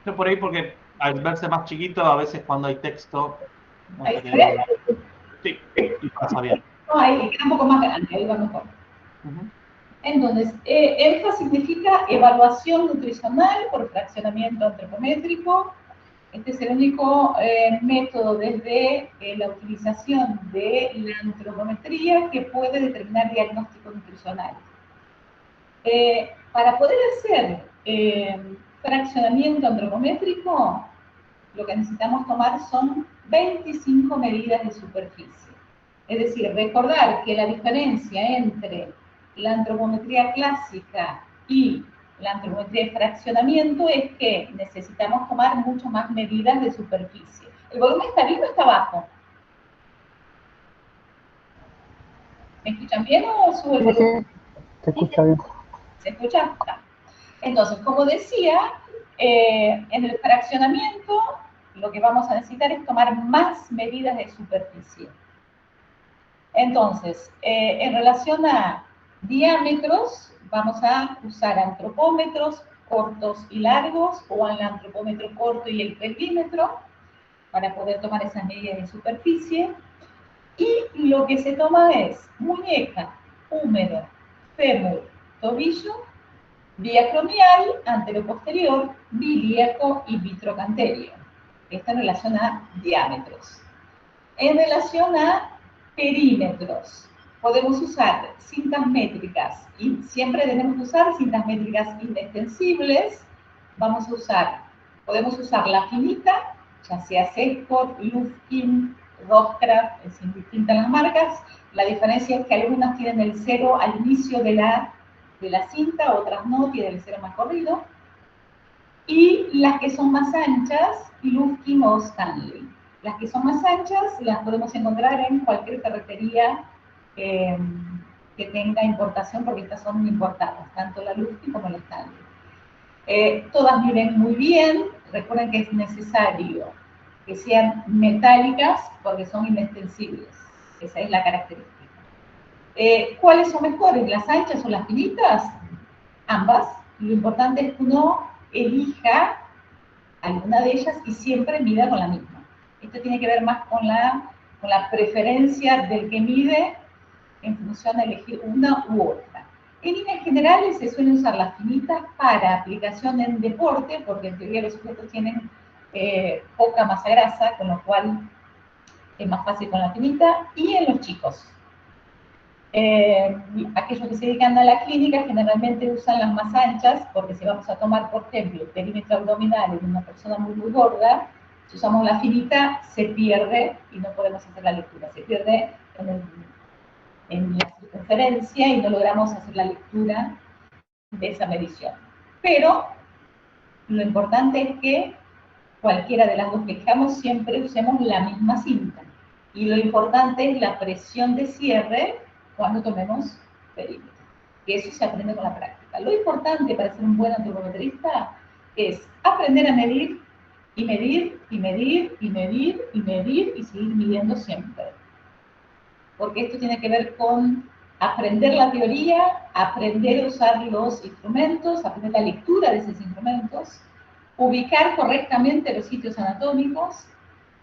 Yo por ahí porque al verse más chiquito, a veces cuando hay texto, no sé sí, y pasa bien. No, ahí queda un poco más grande, ahí va mejor. Entonces, ENFA significa evaluación nutricional por fraccionamiento antropométrico. Este es el único método desde la utilización de la antropometría que puede determinar diagnóstico nutricional. Para poder hacer fraccionamiento antropométrico, lo que necesitamos tomar son 25 medidas de superficie. Es decir, recordar que la diferencia entre la antropometría clásica y la antropometría de fraccionamiento es que necesitamos tomar mucho más medidas de superficie. ¿El volumen está bien o está bajo? ¿Me escuchan bien o sube el volumen? Se escucha bien. ¿Se escucha? Está. Entonces, como decía, en el fraccionamiento lo que vamos a necesitar es tomar más medidas de superficie. Entonces, en relación a diámetros, vamos a usar antropómetros cortos y largos, o el antropómetro corto y el pelímetro, para poder tomar esas medidas de superficie. Y lo que se toma es muñeca, húmero, fémur, tobillo, vía acromial, anteroposterior, bilíaco y vitrocanterio. Esto en relación a diámetros. En relación a perímetros, podemos usar cintas métricas y siempre tenemos que usar cintas métricas inextensibles. Podemos usar la finita, ya sea Sescott, Lufkin, Roscraft, es indistinta las marcas. La diferencia es que algunas tienen el cero al inicio de la cinta, otras no, tienen el cero más corrido. Y las que son más anchas, Lufkin o Stanley. Las que son más anchas las podemos encontrar en cualquier ferretería que tenga importación, porque estas son importadas, tanto la Lufkin como la Stanley. Todas miden muy bien. Recuerden que es necesario que sean metálicas porque son inextensibles. Esa es la característica. ¿Cuáles son mejores, las anchas o las finitas? Ambas. Lo importante es que uno elija alguna de ellas y siempre mida con la misma. Esto tiene que ver más con la preferencia del que mide en función de elegir una u otra. En líneas generales se suelen usar las finitas para aplicación en deporte, porque en teoría los sujetos tienen poca masa grasa, con lo cual es más fácil con la finita, y en los chicos. Aquellos que se dedican a la clínica generalmente usan las más anchas, porque si vamos a tomar, por ejemplo, el perímetro abdominal en una persona muy gorda, si usamos la finita se pierde y no podemos hacer la lectura, se pierde en la circunferencia y no logramos hacer la lectura de esa medición. Pero lo importante es que cualquiera de las dos que elijamos siempre usemos la misma cinta, y lo importante es la presión de cierre cuando tomemos perímetro, que eso se aprende con la práctica. Lo importante para ser un buen antropometrista es aprender a medir y medir y medir y medir y medir y seguir midiendo siempre, porque esto tiene que ver con aprender la teoría, aprender a usar los instrumentos, aprender la lectura de esos instrumentos, ubicar correctamente los sitios anatómicos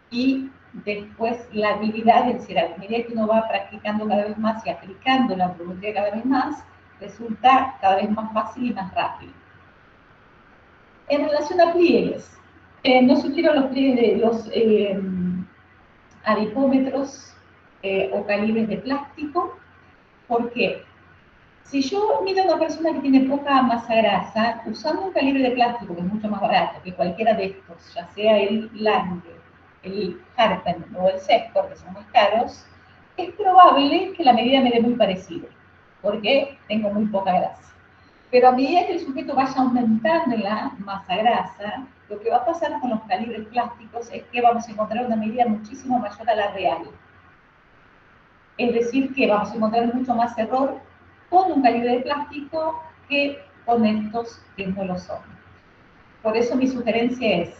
y después la habilidad de decir, a medida que uno va practicando cada vez más y aplicando la antropometría cada vez más, resulta cada vez más fácil y más rápido. En relación a pliegues, no sugiero los pliegues de los adipómetros o calibres de plástico, porque si yo mido a una persona que tiene poca masa grasa, usando un calibre de plástico que es mucho más barato que cualquiera de estos, ya sea el Lange, el Harpen o el Sescott, que son muy caros, es probable que la medida me dé muy parecida, porque tengo muy poca grasa. Pero a medida que el sujeto vaya aumentando la masa grasa, lo que va a pasar con los calibres plásticos es que vamos a encontrar una medida muchísimo mayor a la real. Es decir, que vamos a encontrar mucho más error con un calibre de plástico que con estos que no lo son. Por eso mi sugerencia es,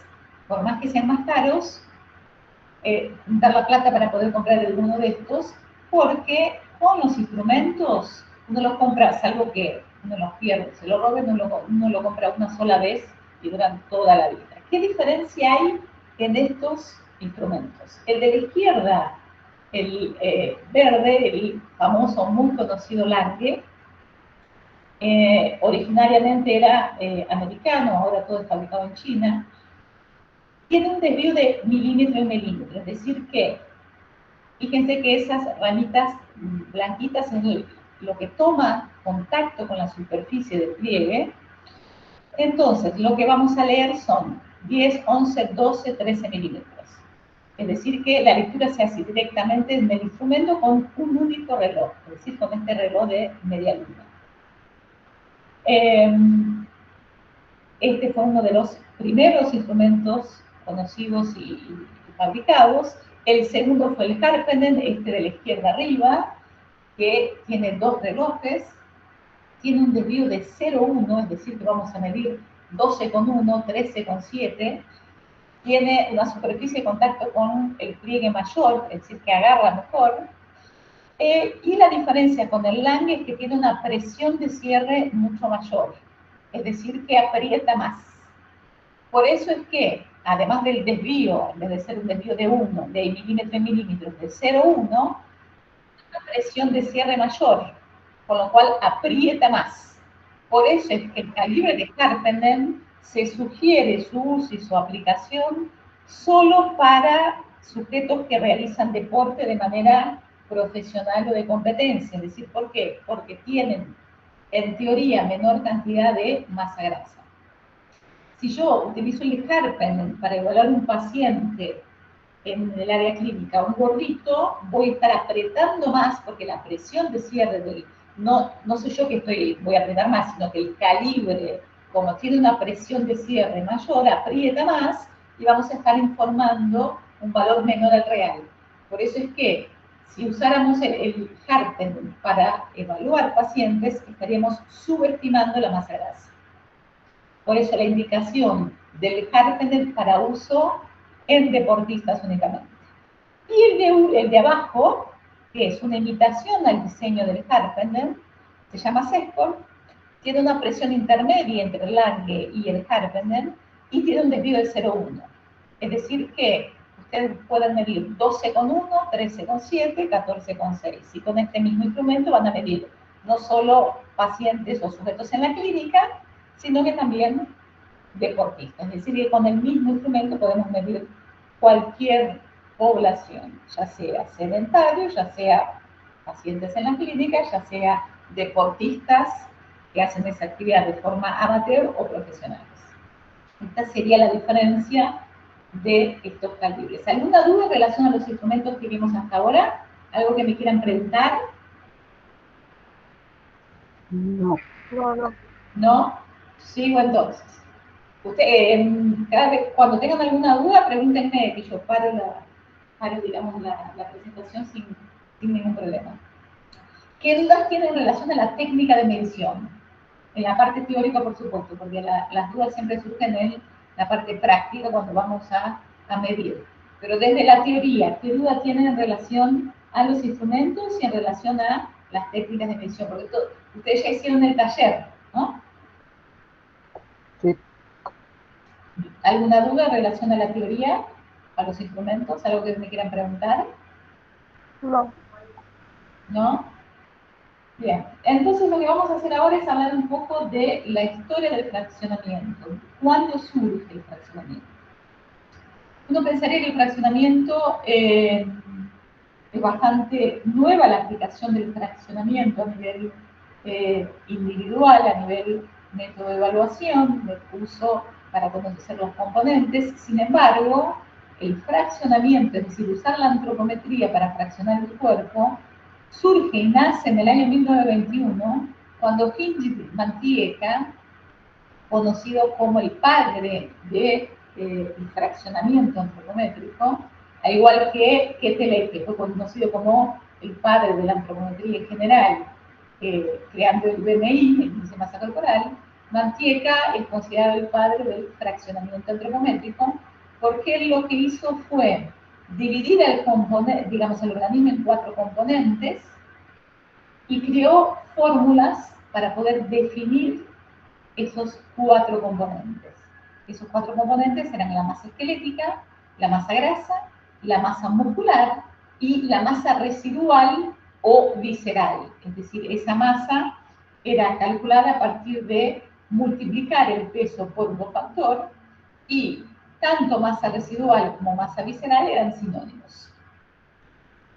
por más que sean más caros, dar la plata para poder comprar alguno de estos, porque con los instrumentos uno los compra, salvo que uno los pierde, se lo roben, uno lo compra una sola vez y duran toda la vida. ¿qué diferencia hay en estos instrumentos? El de la izquierda, el verde, el famoso, muy conocido Lange, originariamente era americano, ahora todo es fabricado en China, tiene un desvío de milímetro en milímetro, es decir que, fíjense que esas ramitas blanquitas es lo que toma contacto con la superficie del pliegue. Entonces, lo que vamos a leer son 10, 11, 12, 13 milímetros. Es decir, que la lectura se hace directamente en el instrumento con un único reloj, es decir, con este reloj de media luna. Este fue uno de los primeros instrumentos conocidos y fabricados. El segundo fue el Carpenter, este de la izquierda arriba, que tiene dos relojes, tiene un desvío de 0,1, es decir, que vamos a medir 12,1, 13,7, tiene una superficie de contacto con el pliegue mayor, es decir, que agarra mejor, y la diferencia con el Lange es que tiene una presión de cierre mucho mayor, es decir, que aprieta más. Por eso es que, además del desvío, en vez de ser un desvío de 1, de milímetro en milímetro, de 0,1, una presión de cierre mayor, con lo cual aprieta más. Por eso es que el calibre de Carpenter se sugiere su uso y su aplicación solo para sujetos que realizan deporte de manera profesional o de competencia. Es decir, ¿por qué? Porque tienen, en teoría, menor cantidad de masa grasa. Si yo utilizo el Carpenter para evaluar un paciente en el área clínica, un gordito, voy a estar apretando más porque la presión de cierre del, no soy yo que voy a apretar más, sino que el calibre, como tiene una presión de cierre mayor, aprieta más y vamos a estar informando un valor menor al real. Por eso es que si usáramos el Carpenter para evaluar pacientes, estaríamos subestimando la masa grasa. Por eso la indicación del Carpenter para uso en deportistas únicamente. Y el de abajo, que es una imitación al diseño del Carpenter, se llama Sescor, tiene una presión intermedia entre el Lange y el Carpenter y tiene un desvío de 0,1. Es decir que ustedes pueden medir 12,1, 13,7, 14,6. Y con este mismo instrumento van a medir no solo pacientes o sujetos en la clínica, sino que también deportistas. Es decir, que con el mismo instrumento podemos medir cualquier población, ya sea sedentario, ya sea pacientes en la clínica, ya sea deportistas que hacen esa actividad de forma amateur o profesionales. Esta sería la diferencia de estos calibres. ¿Alguna duda en relación a los instrumentos que vimos hasta ahora? ¿Algo que me quieran preguntar? No. ¿No? Sigo entonces. Cada vez, cuando tengan alguna duda, pregúntenme que yo paro digamos, la presentación sin ningún problema. ¿Qué dudas tienen en relación a la técnica de medición? En la parte teórica, por supuesto, porque las dudas siempre surgen en la parte práctica cuando vamos a medir. Pero desde la teoría, ¿qué duda tienen en relación a los instrumentos y en relación a las técnicas de medición? Porque ustedes ya hicieron el taller, ¿no? Sí. ¿Alguna duda en relación a la teoría, a los instrumentos? ¿Algo que me quieran preguntar? No. ¿No? Bien, entonces lo que vamos a hacer ahora es hablar un poco de la historia del fraccionamiento. ¿Cuándo surge el fraccionamiento? Uno pensaría que el fraccionamiento es bastante nueva, la aplicación del fraccionamiento a nivel individual, a nivel método de evaluación, de uso para conocer los componentes. Sin embargo, el fraccionamiento, es decir, usar la antropometría para fraccionar el cuerpo, surge y nace en el año 1921, cuando Hingit Mantieca, conocido como el padre del fraccionamiento antropométrico, al igual que Quetelet, que fue conocido como el padre de la antropometría en general, creando el BMI, el índice de masa corporal, Mantieca es considerado el padre del fraccionamiento antropométrico, porque él lo que hizo fue dividir el organismo en 4 componentes y creó fórmulas para poder definir esos 4 componentes. Esos 4 componentes eran la masa esquelética, la masa grasa, la masa muscular y la masa residual o visceral. Es decir, esa masa era calculada a partir de multiplicar el peso por un factor y tanto masa residual como masa visceral eran sinónimos.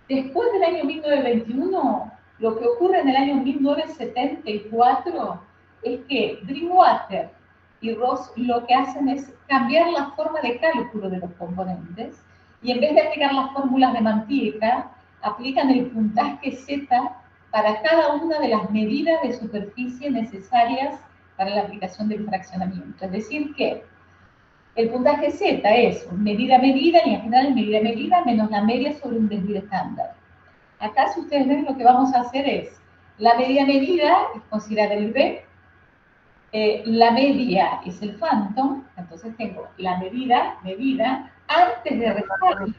Después del año 1921, lo que ocurre en el año 1974 es que Drinkwater y Ross lo que hacen es cambiar la forma de cálculo de los componentes y en vez de aplicar las fórmulas de Manteca, aplican el puntaje Z para cada una de las medidas de superficie necesarias para la aplicación del fraccionamiento. Es decir que el puntaje Z es medida-medida, y en general medida-medida menos la media sobre un desvío estándar. Acá, si ustedes ven, lo que vamos a hacer es, la medida-medida es considerar el B, la media es el phantom, entonces tengo la medida, antes de restarle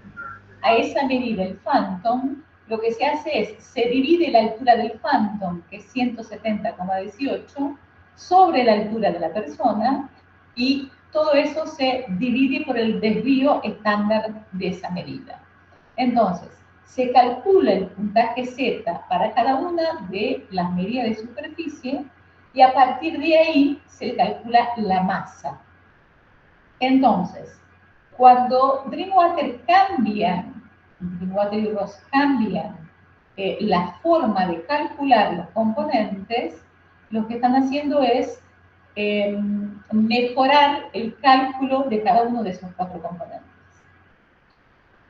a esa medida el phantom, lo que se hace es, se divide la altura del phantom, que es 170,18, sobre la altura de la persona, y todo eso se divide por el desvío estándar de esa medida. Entonces, se calcula el puntaje Z para cada una de las medidas de superficie y a partir de ahí se calcula la masa. Entonces, cuando Drinkwater y Ross cambian la forma de calcular los componentes, lo que están haciendo es mejorar el cálculo de cada uno de esos 4 componentes.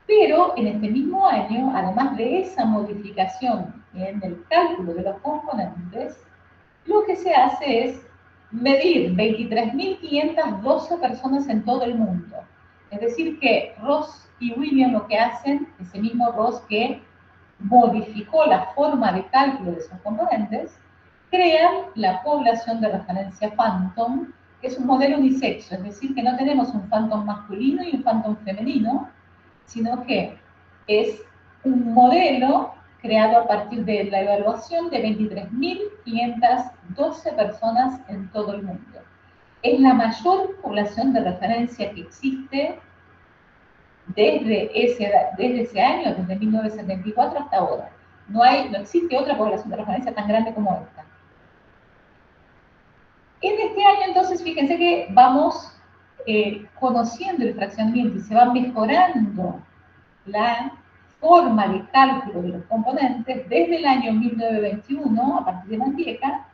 Pero en este mismo año, además de esa modificación en el cálculo de los componentes, lo que se hace es medir 23.512 personas en todo el mundo. Es decir que Ross y William lo que hacen, ese mismo Ross que modificó la forma de cálculo de esos componentes, crean la población de referencia Phantom, que es un modelo unisexo, es decir, que no tenemos un Phantom masculino y un Phantom femenino, sino que es un modelo creado a partir de la evaluación de 23.512 personas en todo el mundo. Es la mayor población de referencia que existe desde ese año, desde 1974 hasta ahora. No existe otra población de referencia tan grande como esta. En este año, entonces, fíjense que vamos conociendo el fraccionamiento y se va mejorando la forma de cálculo de los componentes desde el año 1921, a partir de Manteca,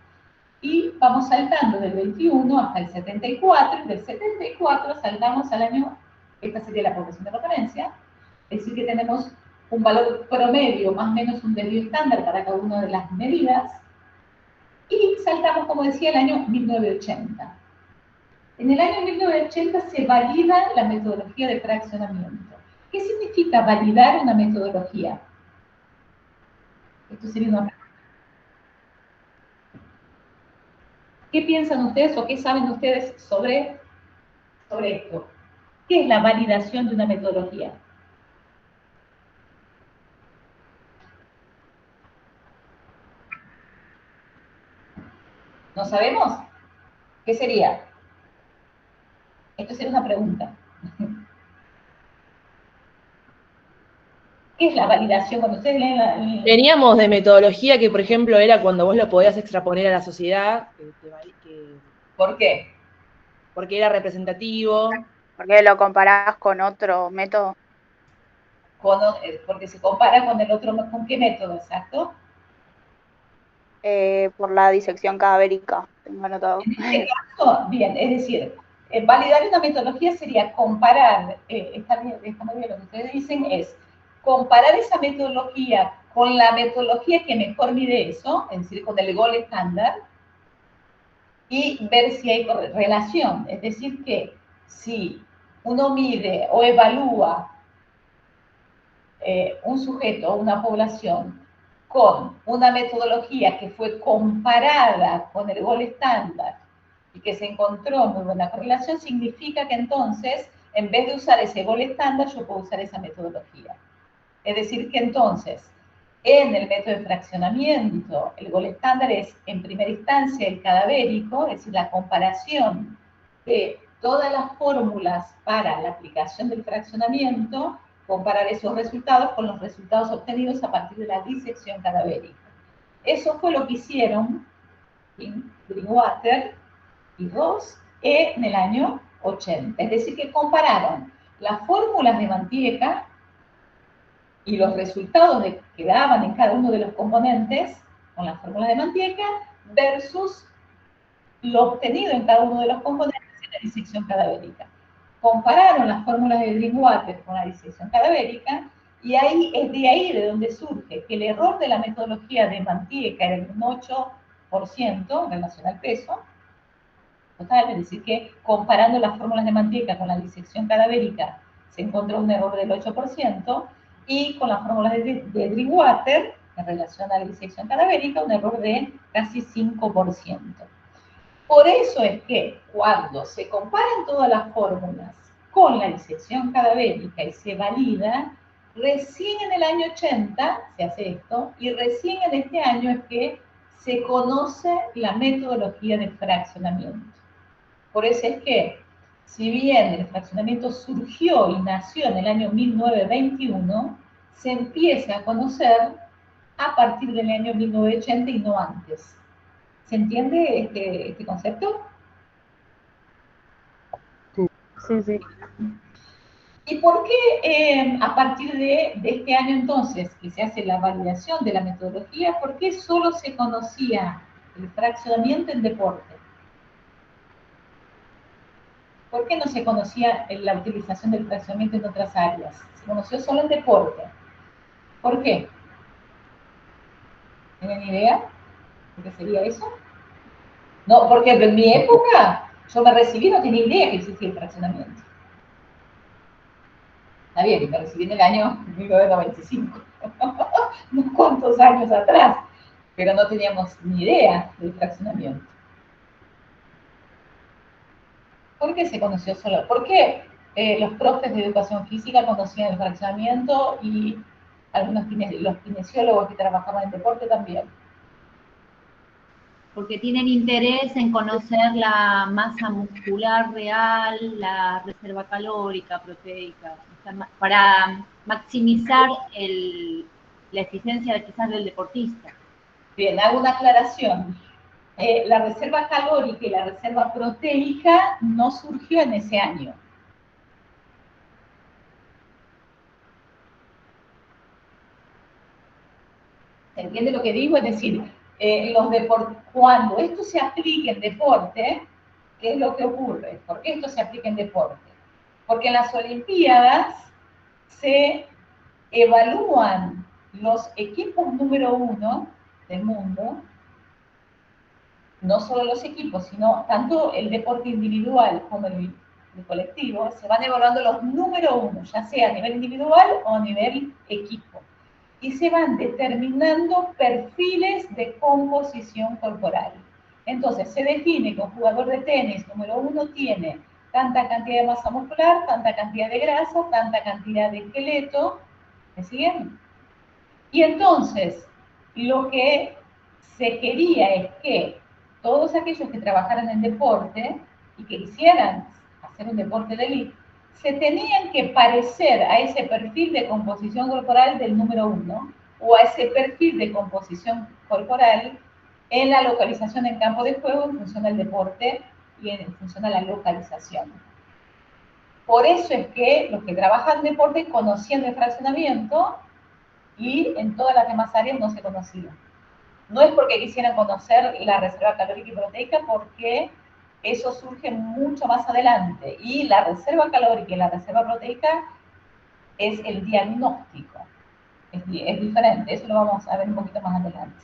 y vamos saltando del 21 hasta el 74, y del 74 saltamos al año, esta sería la población de referencia, es decir que tenemos un valor promedio, más o menos un desvío estándar para cada una de las medidas, y saltamos, como decía, el año 1980. En el año 1980 se valida la metodología de fraccionamiento. ¿Qué significa validar una metodología? Esto sería una pregunta. ¿Qué piensan ustedes o qué saben ustedes sobre esto? ¿Qué es la validación de una metodología? ¿No sabemos? ¿Qué sería? Esto sería una pregunta. ¿Qué es la validación? Cuando ustedes leen la... Veníamos de metodología que, por ejemplo, era cuando vos lo podías extraponer a la sociedad. ¿Por qué? Porque era representativo. Porque lo comparás con otro método. Porque se compara con el otro, ¿con qué método exacto? Por la disección cadavérica, tengo anotado. En este caso, bien, es decir, validar una metodología sería comparar, está muy bien lo que ustedes dicen, es comparar esa metodología con la metodología que mejor mide eso, es decir, con el gol estándar, y ver si hay relación. Es decir, que si uno mide o evalúa un sujeto o una población con una metodología que fue comparada con el gol estándar y que se encontró muy buena correlación, significa que entonces, en vez de usar ese gol estándar, yo puedo usar esa metodología. Es decir, que entonces, en el método de fraccionamiento, el gol estándar es, en primera instancia, el cadavérico, es decir, la comparación de todas las fórmulas para la aplicación del fraccionamiento, comparar esos resultados con los resultados obtenidos a partir de la disección cadavérica. Eso fue lo que hicieron Drinkwater y Ross en el año 80. Es decir, que compararon las fórmulas de Mantieca y los resultados que daban en cada uno de los componentes con las fórmulas de Mantieca versus lo obtenido en cada uno de los componentes en la disección cadavérica. Compararon las fórmulas de Drinkwater con la disección cadavérica y ahí es de ahí de donde surge que el error de la metodología de Mantieca era de un 8% en relación al peso total, es decir que comparando las fórmulas de Mantieca con la disección cadavérica se encontró un error del 8% y con las fórmulas de Drinkwater en relación a la disección cadavérica un error de casi 5%. Por eso es que cuando se comparan todas las fórmulas con la disección cadavérica y se valida, recién en el año 80 se hace esto, y recién en este año es que se conoce la metodología de fraccionamiento. Por eso es que, si bien el fraccionamiento surgió y nació en el año 1921, se empieza a conocer a partir del año 1980 y no antes. ¿Se entiende este concepto? Sí, sí. ¿Y por qué a partir de este año entonces, que se hace la validación de la metodología, por qué solo se conocía el fraccionamiento en deporte? ¿Por qué no se conocía la utilización del fraccionamiento en otras áreas? Se conoció solo en deporte. ¿Por qué? ¿Tienen idea de qué sería eso? No, porque en mi época, yo me recibí, no tenía idea que existía el fraccionamiento. Está bien, que me recibí en el año 1995, unos cuantos años atrás, pero no teníamos ni idea del fraccionamiento. ¿Por qué se conoció solo? ¿Por qué los profes de educación física conocían el fraccionamiento y algunos los kinesiólogos que trabajaban en deporte también? Porque tienen interés en conocer la masa muscular real, la reserva calórica, proteica, para maximizar la eficiencia quizás del deportista. Bien, hago una aclaración. La reserva calórica y la reserva proteica no surgió en ese año. ¿Se entiende lo que digo? Es decir, cuando esto se aplique en deporte, ¿qué es lo que ocurre? ¿Por qué esto se aplica en deporte? Porque en las Olimpiadas se evalúan los equipos número 1 del mundo, no solo los equipos, sino tanto el deporte individual como el colectivo, se van evaluando los número 1, ya sea a nivel individual o a nivel equipo. Y se van determinando perfiles de composición corporal. Entonces, se define que un jugador de tenis número 1 tiene tanta cantidad de masa muscular, tanta cantidad de grasa, tanta cantidad de esqueleto. ¿Me siguen? Y entonces, lo que se quería es que todos aquellos que trabajaran en deporte y que quisieran hacer un deporte de élite, se tenían que parecer a ese perfil de composición corporal del número 1 o a ese perfil de composición corporal en la localización en campo de juego en función del deporte y en función de la localización. Por eso es que los que trabajan en deporte conocían el fraccionamiento y en todas las demás áreas no se conocía. No es porque quisieran conocer la reserva calórica y proteica, porque eso surge mucho más adelante. Y la reserva calórica y la reserva proteica es el diagnóstico. Es diferente, eso lo vamos a ver un poquito más adelante.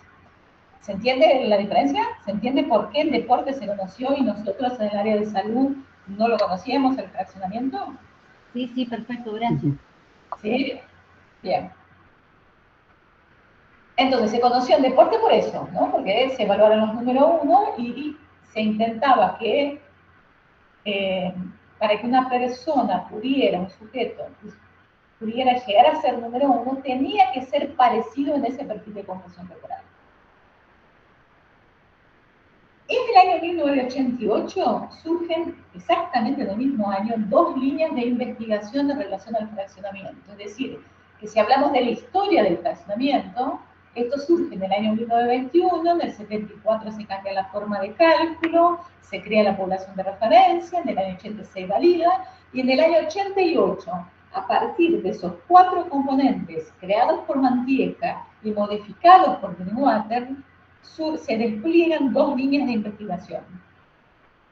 ¿Se entiende la diferencia? ¿Se entiende por qué el deporte se conoció y nosotros en el área de salud no lo conocíamos, el fraccionamiento? Sí, sí, perfecto, gracias. ¿Sí? Bien. Entonces se conoció el deporte por eso, ¿no? Porque se evaluaron los número 1 y se intentaba que para que una persona pudiera, un sujeto, pudiera llegar a ser número 1, tenía que ser parecido en ese perfil de composición corporal. En el año 1988 surgen exactamente en el mismo año 2 líneas de investigación en relación al fraccionamiento. Es decir, que si hablamos de la historia del fraccionamiento, esto surge en el año 1921, en el 74 se cambia la forma de cálculo, se crea la población de referencia, en el año 86 valida, y en el año 88, a partir de esos 4 componentes creados por Mantieca y modificados por Greenwater, se despliegan 2 líneas de investigación.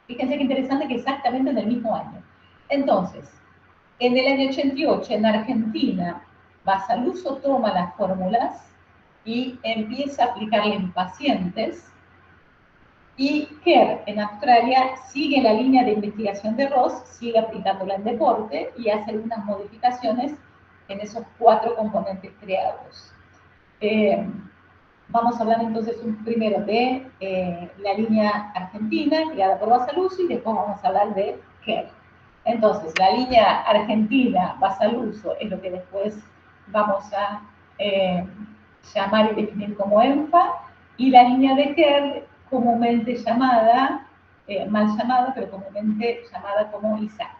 Fíjense qué interesante que exactamente en el mismo año. Entonces, en el año 88, en Argentina, Basaluso toma las fórmulas y empieza a aplicarla en pacientes, y Kerr en Australia sigue la línea de investigación de Ross, sigue aplicándola en deporte y hace algunas modificaciones en esos 4 componentes creados. Vamos a hablar entonces primero de la línea argentina creada por Basaluso y después vamos a hablar de Kerr. Entonces, la línea argentina, Basaluso, es lo que después vamos a llamar y definir como ENFA, y la línea de Kerr, comúnmente llamada, mal llamada, pero comúnmente llamada como ISAC.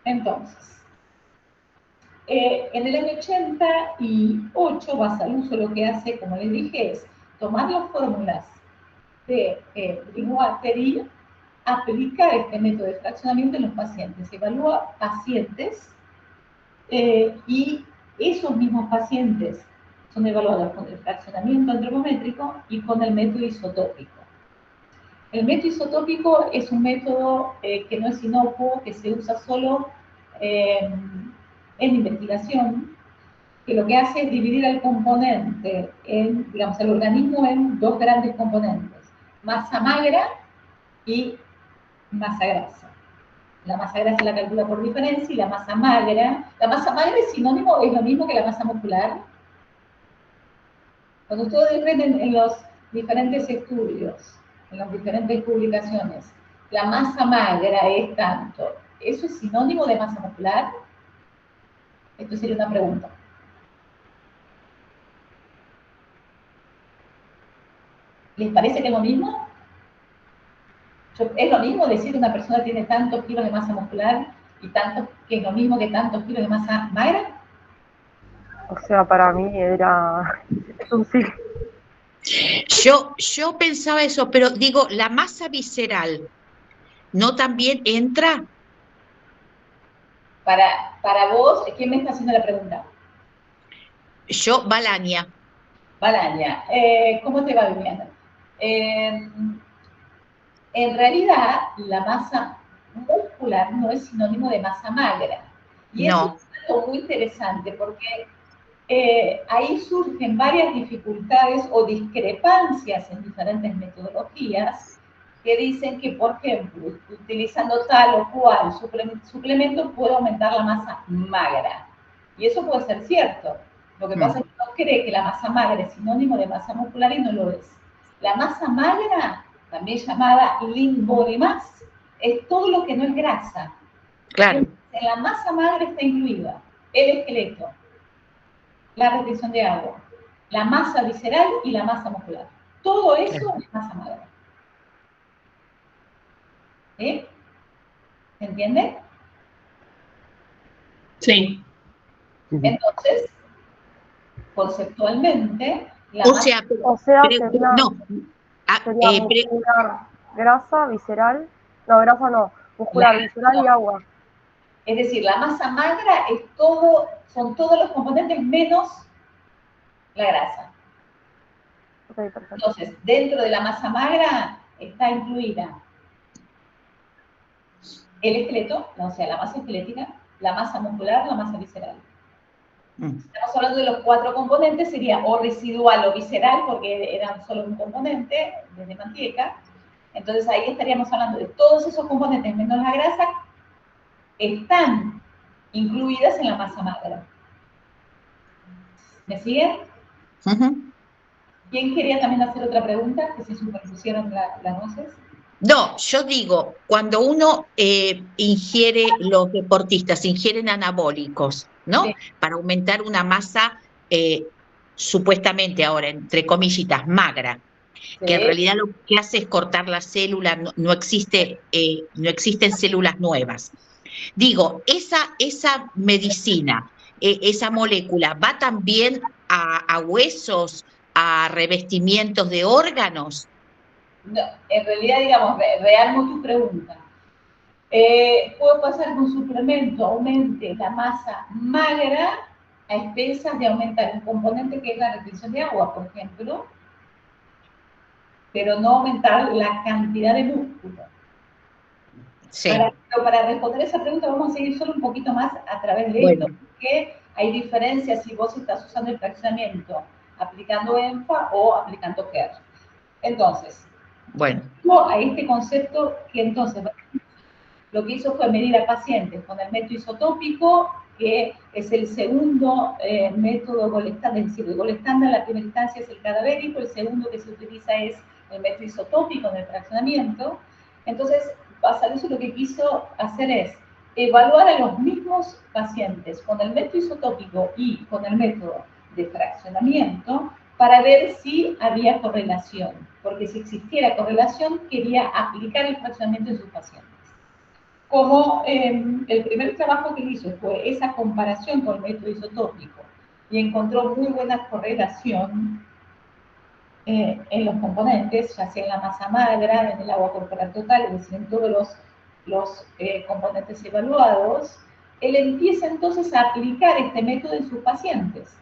Entonces, en el año 88, Basaluso lo que hace, como les dije, es tomar las fórmulas de Greenwater y aplicar este método de fraccionamiento en los pacientes. Evalúa pacientes y esos mismos pacientes son evaluados con el fraccionamiento antropométrico y con el método isotópico. El método isotópico es un método que no es inocuo, que se usa solo en investigación, que lo que hace es dividir al componente, digamos, el organismo en 2 grandes componentes, masa magra y masa grasa. La masa grasa la calcula por diferencia y la masa magra es sinónimo, es lo mismo que la masa muscular. Cuando ustedes ven en los diferentes estudios, en las diferentes publicaciones, la masa magra es tanto, ¿eso es sinónimo de masa muscular? Esto sería una pregunta. ¿Les parece que es lo mismo? ¿Es lo mismo decir que una persona tiene tantos kilos de masa muscular y que es lo mismo que tantos kilos de masa magra? O sea, para mí es un sí. Yo pensaba eso, pero digo, la masa visceral, ¿no también entra? Para vos, ¿quién me está haciendo la pregunta? Yo, Balaña. Balaña, ¿cómo te va, Viviana? En realidad, la masa muscular no es sinónimo de masa magra. Y eso es algo muy interesante porque ahí surgen varias dificultades o discrepancias en diferentes metodologías que dicen que, por ejemplo, utilizando tal o cual suplemento puede aumentar la masa magra. Y eso puede ser cierto. Lo que pasa es que uno cree que la masa magra es sinónimo de masa muscular y no lo es. La masa magra, también llamada lean body mass, es todo lo que no es grasa. Claro. En la masa magra está incluida el esqueleto, la retención de agua, la masa visceral y la masa muscular. Todo eso es masa magra. ¿Sí? ¿Se entiende? Sí. Entonces, conceptualmente, sería muscular, grasa, visceral, no, grasa no, muscular, visceral y agua. Es decir, la masa magra es son todos los componentes menos la grasa. Okay, perfecto. Entonces, dentro de la masa magra está incluida el esqueleto, o sea, la masa esquelética, la masa muscular, la masa visceral. Estamos hablando de los 4 componentes, sería o residual o visceral, porque eran solo un componente, desde Mantieca. Entonces ahí estaríamos hablando de todos esos componentes menos la grasa, están incluidas en la masa magra. ¿Me siguen? ¿Quién quería también hacer otra pregunta? Que se superpusieron las voces. No, yo digo, cuando uno ingiere, los deportistas ingieren anabólicos, ¿no? Sí. Para aumentar una masa, supuestamente ahora, entre comillitas, magra. que en realidad lo que hace es cortar la célula, no existen células nuevas. Digo, esa medicina, esa molécula, ¿va también a huesos, a revestimientos de órganos? No, en realidad, digamos, rearmo tu pregunta. Puede pasar que un suplemento aumente la masa magra a expensas de aumentar un componente que es la retención de agua, por ejemplo, pero no aumentar la cantidad de músculo. Sí. Para responder esa pregunta vamos a seguir solo un poquito más a través de esto, porque hay diferencias si vos estás usando el fraccionamiento aplicando ENFA o aplicando KER. Entonces, a este concepto que entonces lo que hizo fue medir a pacientes con el método isotópico, que es el segundo método gold estándar, es decir, el gold estándar en la primera instancia es el cadavérico, el segundo que se utiliza es el método isotópico en el fraccionamiento. Entonces, Basaluso lo que quiso hacer es evaluar a los mismos pacientes con el método isotópico y con el método de fraccionamiento para ver si había correlación, porque si existiera correlación quería aplicar el fraccionamiento en sus pacientes. Como el primer trabajo que hizo fue esa comparación con el método isotópico y encontró muy buena correlación en los componentes, ya sea en la masa magra, en el agua corporal total, es decir, en todos los componentes evaluados, él empieza entonces a aplicar este método en sus pacientes.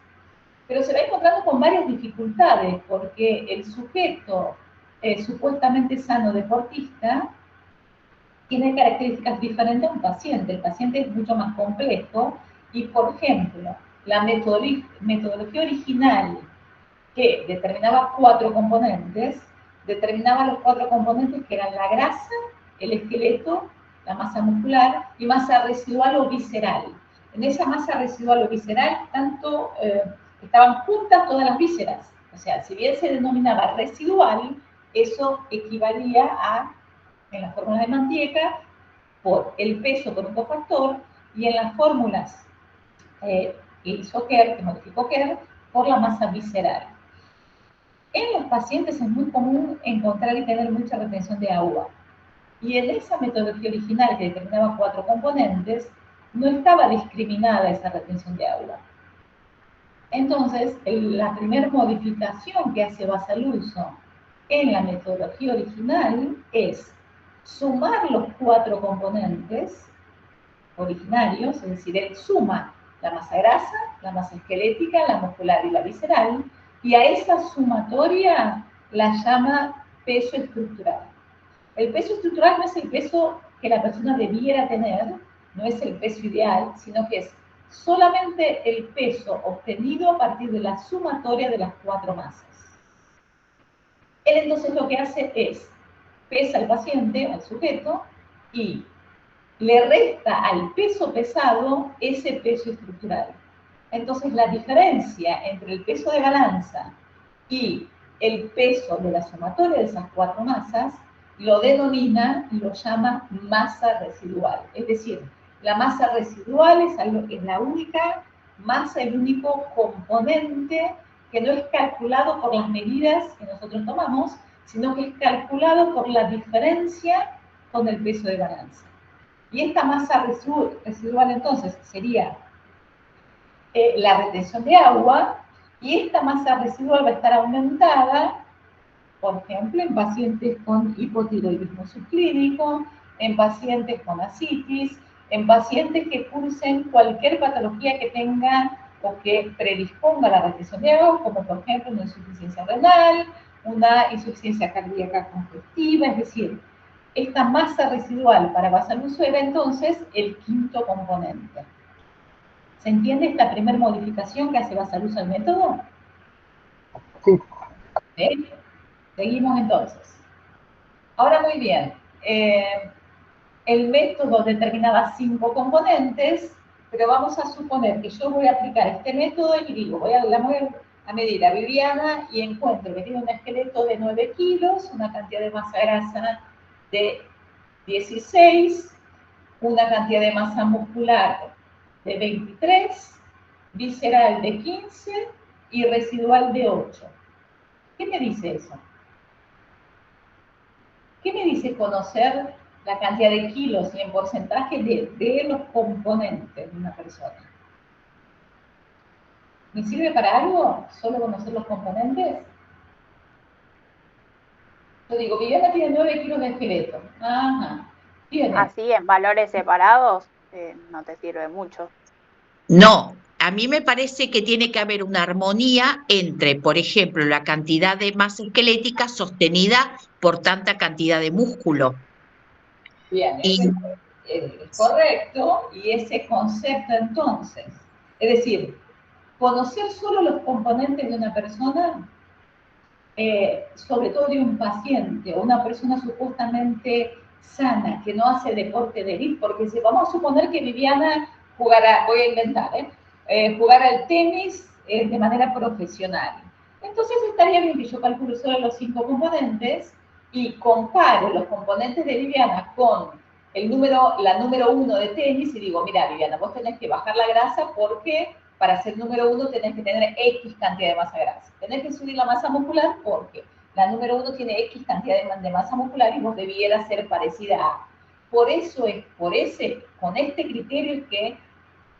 Pero se va encontrando con varias dificultades, porque el sujeto supuestamente sano deportista tiene características diferentes a un paciente. El paciente es mucho más complejo y, por ejemplo, la metodología original que determinaba 4 componentes, determinaba los 4 componentes que eran la grasa, el esqueleto, la masa muscular y masa residual o visceral. En esa masa residual o visceral estaban juntas todas las vísceras. O sea, si bien se denominaba residual, eso equivalía a, en las fórmulas de Mantieca, por el peso por un cofactor, y en las fórmulas que hizo Kerr, que modificó Kerr, por la masa visceral. En los pacientes es muy común encontrar y tener mucha retención de agua. Y en esa metodología original que determinaba 4 componentes, no estaba discriminada esa retención de agua. Entonces, la primera modificación que hace Basaluso en la metodología original es sumar los 4 componentes originarios, es decir, él suma la masa grasa, la masa esquelética, la muscular y la visceral, y a esa sumatoria la llama peso estructural. El peso estructural no es el peso que la persona debiera tener, no es el peso ideal, sino que es solamente el peso obtenido a partir de la sumatoria de las 4 masas. Él entonces lo que hace es, pesa al paciente, al sujeto, y le resta al peso pesado ese peso estructural. Entonces la diferencia entre el peso de balanza y el peso de la sumatoria de esas 4 masas lo denomina y lo llama masa residual. Es decir, la masa residual es la única masa, el único componente que no es calculado por las medidas que nosotros tomamos, sino que es calculado por la diferencia con el peso de balanza. Y esta masa residual entonces sería la retención de agua, y esta masa residual va a estar aumentada, por ejemplo, en pacientes con hipotiroidismo subclínico, en pacientes con ascitis, en pacientes que cursen cualquier patología que tenga o que predisponga a la retención de agua, como por ejemplo una insuficiencia renal, una insuficiencia cardíaca congestiva, es decir, esta masa residual para Basaluso era entonces el 5º componente. ¿Se entiende esta primera modificación que hace Basaluso al método? Sí. ¿Sí? Seguimos entonces. Ahora muy bien, el método determinaba 5 componentes, pero vamos a suponer que yo voy a aplicar este método y digo, voy a medir a Viviana y encuentro que tiene un esqueleto de 9 kilos, una cantidad de masa grasa de 16, una cantidad de masa muscular de 23, visceral de 15 y residual de 8. ¿Qué me dice eso? ¿Qué me dice conocer la cantidad de kilos y en porcentaje de los componentes de una persona? ¿Me sirve para algo solo conocer los componentes? Yo digo, Viviana tiene 9 kilos de esqueleto. Ajá. Tiene. Así, en valores separados, no te sirve mucho. No, a mí me parece que tiene que haber una armonía entre, por ejemplo, la cantidad de masa esquelética sostenida por tanta cantidad de músculo. Bien, Y es correcto, y ese concepto entonces, es decir, conocer solo los componentes de una persona, sobre todo de un paciente o una persona supuestamente sana, que no hace deporte de élite, porque si vamos a suponer que Viviana jugara, voy a inventar, jugara al tenis de manera profesional. Entonces estaría bien que yo calculo solo los 5 componentes y comparo los componentes de Viviana con la número 1 de tenis y digo, mira Viviana, vos tenés que bajar la grasa porque para ser número 1 tenés que tener X cantidad de masa grasa. Tenés que subir la masa muscular porque la número 1 tiene X cantidad de masa muscular y vos debieras ser parecida a. Por eso es, con este criterio es que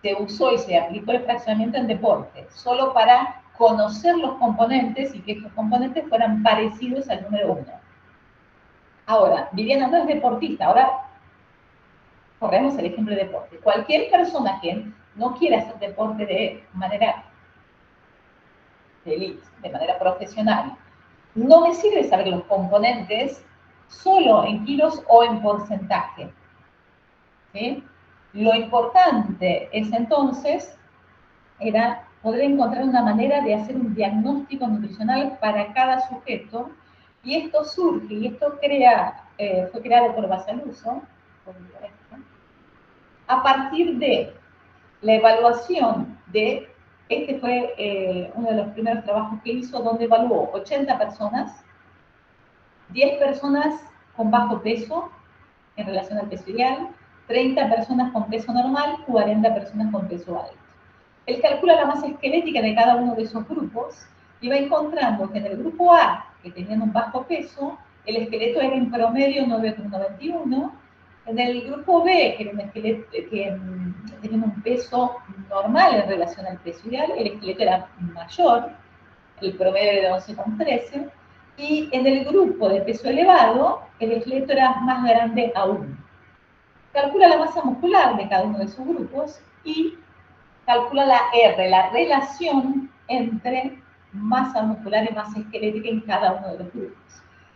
se usó y se aplicó el fraccionamiento en deporte, solo para conocer los componentes y que estos componentes fueran parecidos al número 1. Ahora, Viviana no es deportista, ahora corremos el ejemplo de deporte. Cualquier persona que no quiera hacer deporte de manera de elite, de manera profesional, no me sirve saber los componentes solo en kilos o en porcentaje. ¿Sí? Lo importante es entonces, era poder encontrar una manera de hacer un diagnóstico nutricional para cada sujeto, y esto surge, y esto fue creado por Basaluso, a partir de la evaluación de, este fue uno de los primeros trabajos que hizo, donde evaluó 80 personas, 10 personas con bajo peso en relación al peso ideal, 30 personas con peso normal, 40 personas con peso alto. Él calcula la masa esquelética de cada uno de esos grupos y va encontrando que en el grupo A, que tenían un bajo peso, el esqueleto era en promedio 9,91. En el grupo B, que era un esqueleto que tenía un peso normal en relación al peso ideal, el esqueleto era mayor, el promedio era de 11,13. Y en el grupo de peso elevado, el esqueleto era más grande aún. Calcula la masa muscular de cada uno de esos grupos y calcula la R, la relación entre masa muscular y masa esquelética en cada uno de los grupos.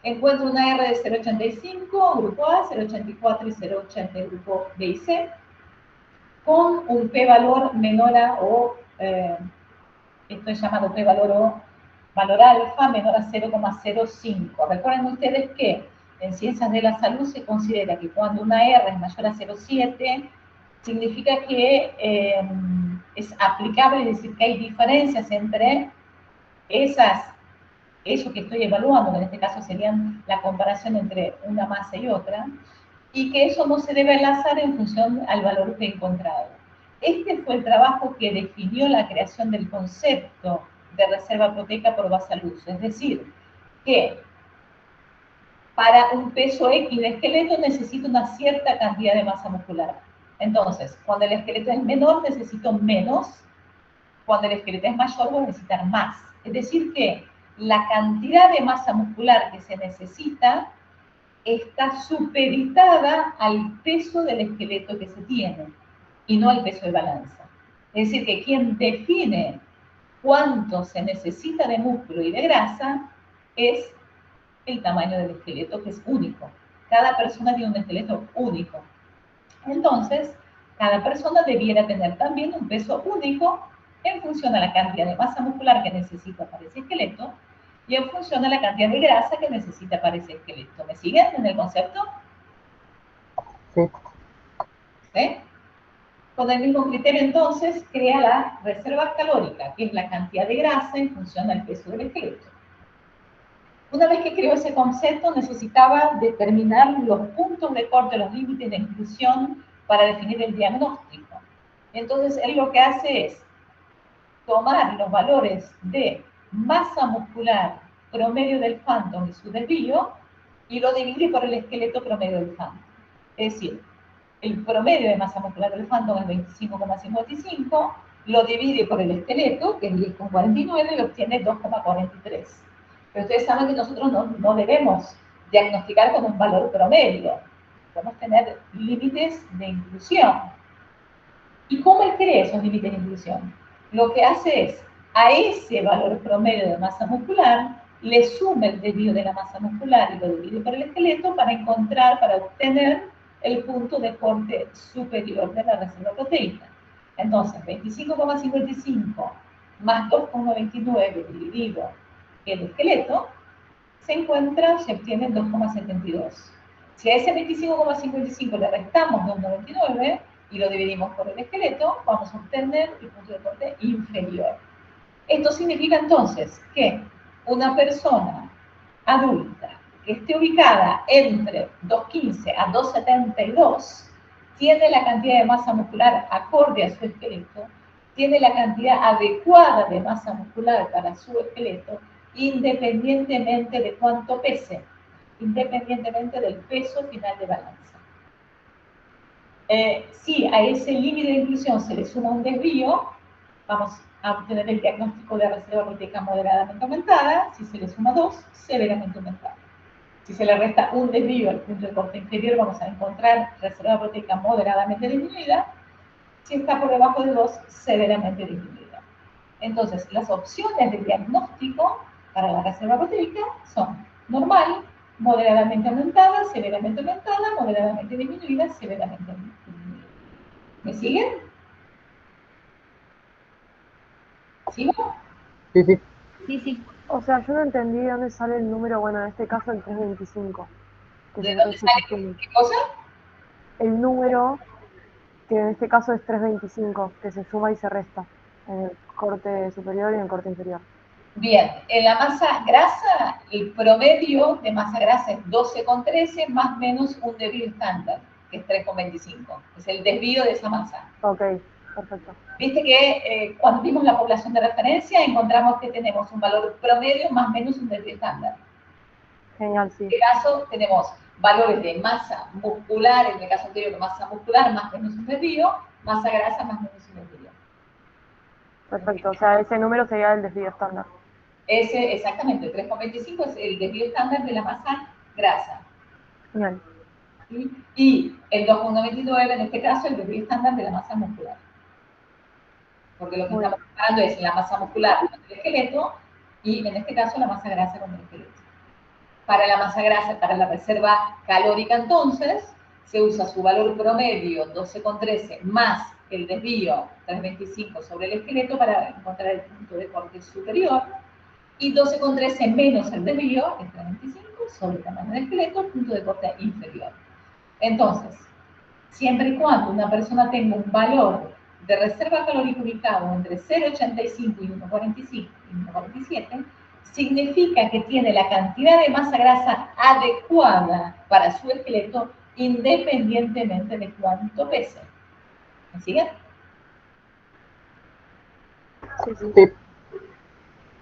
Encuentra una R de 0,85, grupo A, 0,84 y 0,80 el grupo B y C, con un p-valor menor a o, esto es llamado p-valor alfa menor a 0,05. Recuerden ustedes que en ciencias de la salud se considera que cuando una R es mayor a 0,7, significa que es aplicable, es decir, que hay diferencias entre eso que estoy evaluando, que en este caso serían la comparación entre una masa y otra, y que eso no se debe enlazar en función al valor que he encontrado. Este fue el trabajo que definió la creación del concepto de reserva proteica por Basaluso, es decir, que para un peso X de esqueleto necesito una cierta cantidad de masa muscular. Entonces, cuando el esqueleto es menor, necesito menos. Cuando el esqueleto es mayor, voy a necesitar más. Es decir, que la cantidad de masa muscular que se necesita está supeditada al peso del esqueleto que se tiene y no al peso de balanza. Es decir, que quien define cuánto se necesita de músculo y de grasa es el tamaño del esqueleto, que es único. Cada persona tiene un esqueleto único. Entonces, cada persona debiera tener también un peso único en función a la cantidad de masa muscular que necesita para ese esqueleto y en función a la cantidad de grasa que necesita para ese esqueleto. ¿Me siguen en el concepto? Sí. ¿Sí? Con el mismo criterio, entonces, crea la reserva calórica, que es la cantidad de grasa en función al peso del esqueleto. Una vez que creó ese concepto, necesitaba determinar los puntos de corte, los límites de inclusión para definir el diagnóstico. Entonces, él lo que hace es tomar los valores de masa muscular promedio del Phantom y su desvío y lo divide por el esqueleto promedio del Phantom. Es decir, el promedio de masa muscular del Phantom es 25,55, lo divide por el esqueleto, que es 10,49, y obtiene 2,43. Pero ustedes saben que nosotros no debemos diagnosticar con un valor promedio. Podemos tener límites de inclusión. ¿Y cómo él crea esos límites de inclusión? Lo que hace es, a ese valor promedio de masa muscular, le suma el desvío de la masa muscular y lo divide por el esqueleto para obtener el punto de corte superior de la reserva proteica. Entonces, 25,55 más 2,29 dividido el esqueleto, se obtiene 2,72. Si a ese 25,55 le restamos 2,99 y lo dividimos por el esqueleto, vamos a obtener el punto de corte inferior. Esto significa entonces que una persona adulta que esté ubicada entre 2,15 a 2,72 tiene la cantidad de masa muscular acorde a su esqueleto, tiene la cantidad adecuada de masa muscular para su esqueleto, independientemente de cuánto pese, independientemente del peso final de balanza. Si a ese límite de inclusión se le suma un desvío, vamos a obtener el diagnóstico de reserva proteica moderadamente aumentada. Si se le suma 2, severamente aumentada. Si se le resta un desvío al punto de corte inferior, vamos a encontrar reserva proteica moderadamente disminuida. Si está por debajo de 2, severamente disminuida. Entonces, las opciones de diagnóstico para la reserva proteica son normal, moderadamente aumentada, moderadamente disminuida, severamente disminuida. ¿Me siguen? ¿Sigo? Sí, sí. Sí, sí. O sea, yo no entendí de dónde sale el número, bueno, en este caso el 325. ¿De dónde sale qué cosa? El número, que en este caso es 325, que se suma y se resta en el corte superior y en el corte inferior. Bien, en la masa grasa, el promedio de masa grasa es 12,13 más menos un desvío estándar, que es 3,25. Es el desvío de esa masa. Ok, perfecto. Viste que cuando vimos la población de referencia, encontramos que tenemos un valor promedio más menos un desvío estándar. Genial, sí. En este caso tenemos valores de masa muscular, en el caso anterior masa muscular más menos un desvío, masa grasa más menos un desvío. Perfecto, o sea, ese número sería el desvío estándar. Exactamente, el 3,25 es el desvío estándar de la masa grasa. Bien. ¿Sí? Y el 2,29 en este caso el desvío estándar de la masa muscular. Porque lo que estamos comparando es la masa muscular con el esqueleto y en este caso la masa grasa con el esqueleto. Para la masa grasa, para la reserva calórica entonces, se usa su valor promedio 12,13 más el desvío 3,25 sobre el esqueleto para encontrar el punto de corte superior y 12,13 menos el desvío, que es 3,25 sobre el tamaño del esqueleto, punto de corte inferior. Entonces, siempre y cuando una persona tenga un valor de reserva calórica ubicado entre 0,85 y 1,45 y 1,47, significa que tiene la cantidad de masa grasa adecuada para su esqueleto independientemente de cuánto pese. ¿Me siguen? Sí, sí.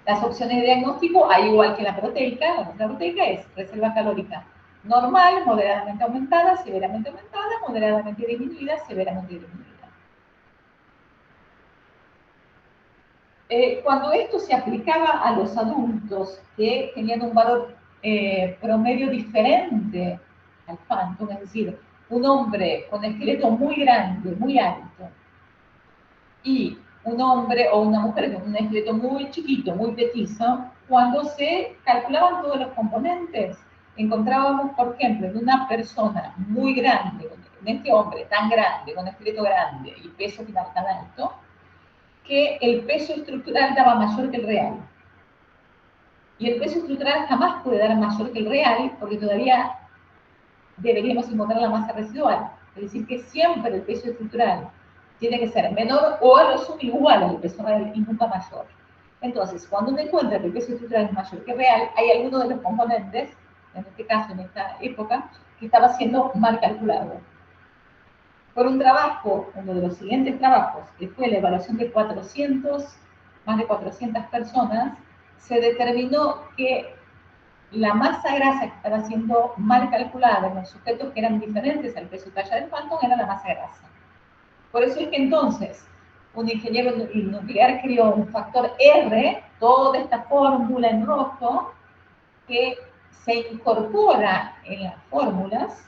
Las opciones de diagnóstico, al igual que la proteica, la reserva proteica es reserva calórica normal, moderadamente aumentada, moderadamente disminuida, severamente disminuida. Cuando esto se aplicaba a los adultos que tenían un valor promedio diferente al Phantom, es decir, un hombre con esqueleto muy grande, muy alto, y un hombre o una mujer con un esqueleto muy chiquito, muy petizo, cuando se calculaban todos los componentes, encontrábamos, por ejemplo, en una persona muy grande, en este hombre tan grande, con esqueleto grande y peso final tan alto, que el peso estructural daba mayor que el real. Y el peso estructural jamás puede dar mayor que el real, porque todavía deberíamos encontrar la masa residual. Es decir, que siempre el peso estructural tiene que ser menor o a lo sumo igual al peso real y nunca mayor. Entonces, cuando uno encuentra que el peso estructural es mayor que real, hay alguno de los componentes, en este caso, en esta época, que estaba siendo mal calculado. Por un trabajo, uno de los siguientes trabajos, que fue la evaluación de más de 400 personas, se determinó que la masa grasa que estaba siendo mal calculada en los sujetos que eran diferentes al peso y talla del Phantom era la masa grasa. Por eso es que entonces un ingeniero nuclear creó un factor R, toda esta fórmula en rojo, que se incorpora en las fórmulas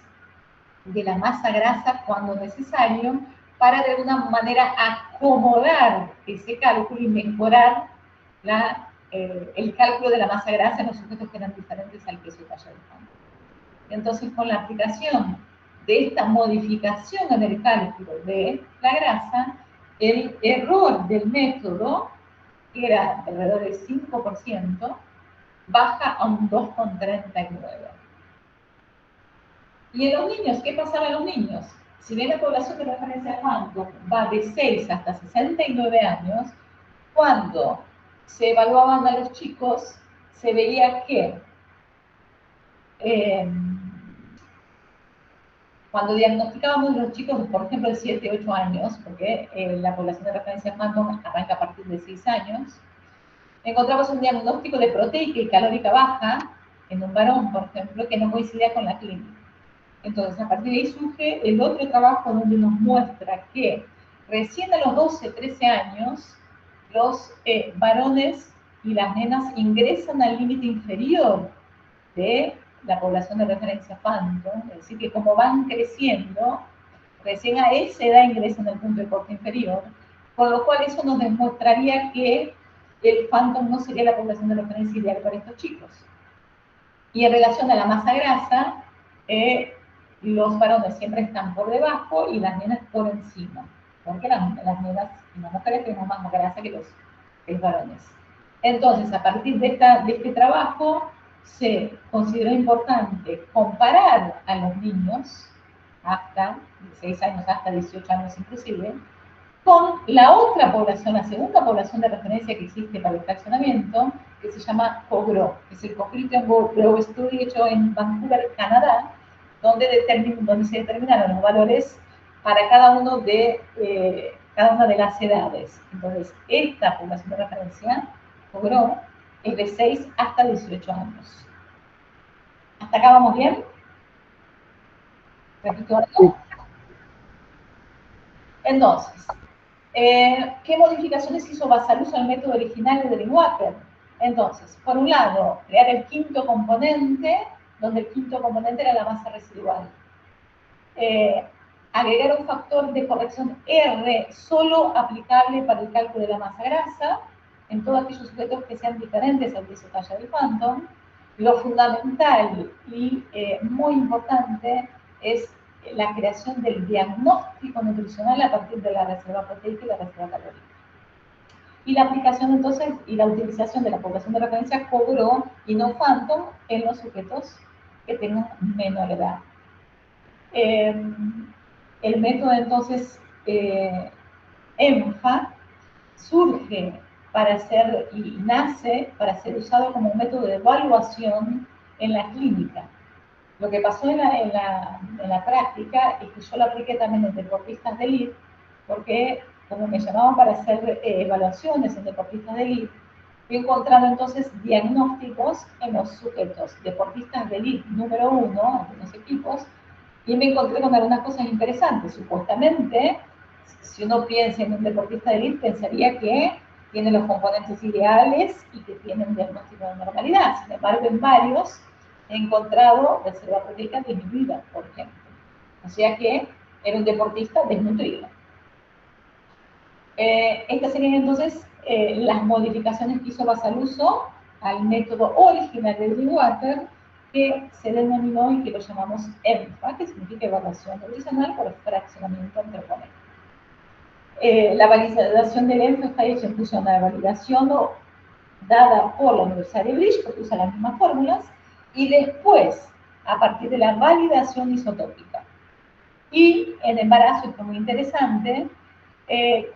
de la masa grasa cuando necesario, para de alguna manera acomodar ese cálculo y mejorar el cálculo de la masa grasa en los sujetos que eran diferentes al peso y talla del Phantom. Entonces, con la aplicación de esta modificación en el cálculo de la grasa, el error del método, que era alrededor del 5%, baja a un 2,39. ¿Y en los niños? ¿Qué pasaba en los niños? Si bien la población de referencia Phantom va de 6 hasta 69 años, cuando se evaluaban a los chicos, se veía que cuando diagnosticábamos a los chicos, por ejemplo, de 7, 8 años, porque la población de referencia Phantom arranca a partir de 6 años, encontramos un diagnóstico de proteica y calórica baja en un varón, por ejemplo, que no coincidía con la clínica. Entonces, a partir de ahí surge el otro trabajo donde nos muestra que recién a los 12, 13 años, los varones y las nenas ingresan al límite inferior de la población de referencia Phantom, es decir, que como van creciendo, recién a esa edad ingresan al punto de corte inferior, con lo cual eso nos demostraría que el Phantom no sería la población de referencia ideal para estos chicos. Y en relación a la masa grasa, los varones siempre están por debajo y las nenas por encima, porque las nenas y las mujeres tenemos más grasa que los varones. Entonces, a partir de este trabajo, se consideró importante comparar a los niños, hasta 16 años, hasta 18 años inclusive, con la otra población, la segunda población de referencia que existe para el fraccionamiento, que se llama COGRO, que es el Cochrane Grow Study hecho en Vancouver, Canadá, donde se determinaron los valores para cada una de las edades. Entonces, esta población de referencia, COGRO, es de 6 hasta 18 años. ¿Hasta acá vamos bien? ¿Repito algo? Entonces, ¿qué modificaciones hizo Basaluso al método original de Drinkwater? Entonces, por un lado, crear el quinto componente, donde el quinto componente era la masa residual. Agregar un factor de corrección R solo aplicable para el cálculo de la masa grasa en todos aquellos sujetos que sean diferentes al peso talla del Phantom. Lo fundamental y muy importante es la creación del diagnóstico nutricional a partir de la reserva proteica y la reserva calórica. Y la aplicación entonces y la utilización de la población de referencia COGRO y no Phantom en los sujetos que tengan menor edad. El método entonces ENFA surge para ser y nace para ser usado como un método de evaluación en la clínica. Lo que pasó en la práctica es que yo lo apliqué también en deportistas de elite, porque como me llamaban para hacer evaluaciones en deportistas de elite, he encontrado entonces diagnósticos en los sujetos, deportistas de elite número 1, en los equipos, y me encontré con algunas cosas interesantes. Supuestamente, si uno piensa en un deportista de elite, pensaría que tiene los componentes ideales y que tiene un diagnóstico de normalidad. Sin embargo, en varios he encontrado reserva proteica disminuida, por ejemplo. O sea que era un deportista desnutrido. Estas serían entonces las modificaciones que hizo Basaluso al método original de Drinkwater, que se denominó y que lo llamamos ENFA, que significa evaluación nutricional por fraccionamiento antropométrico. La validación del ENFA está hecha en función de la validación dada por la Universidad de Bridge, porque usa las mismas fórmulas, y después, a partir de la validación isotópica. Y en embarazo, esto es muy interesante,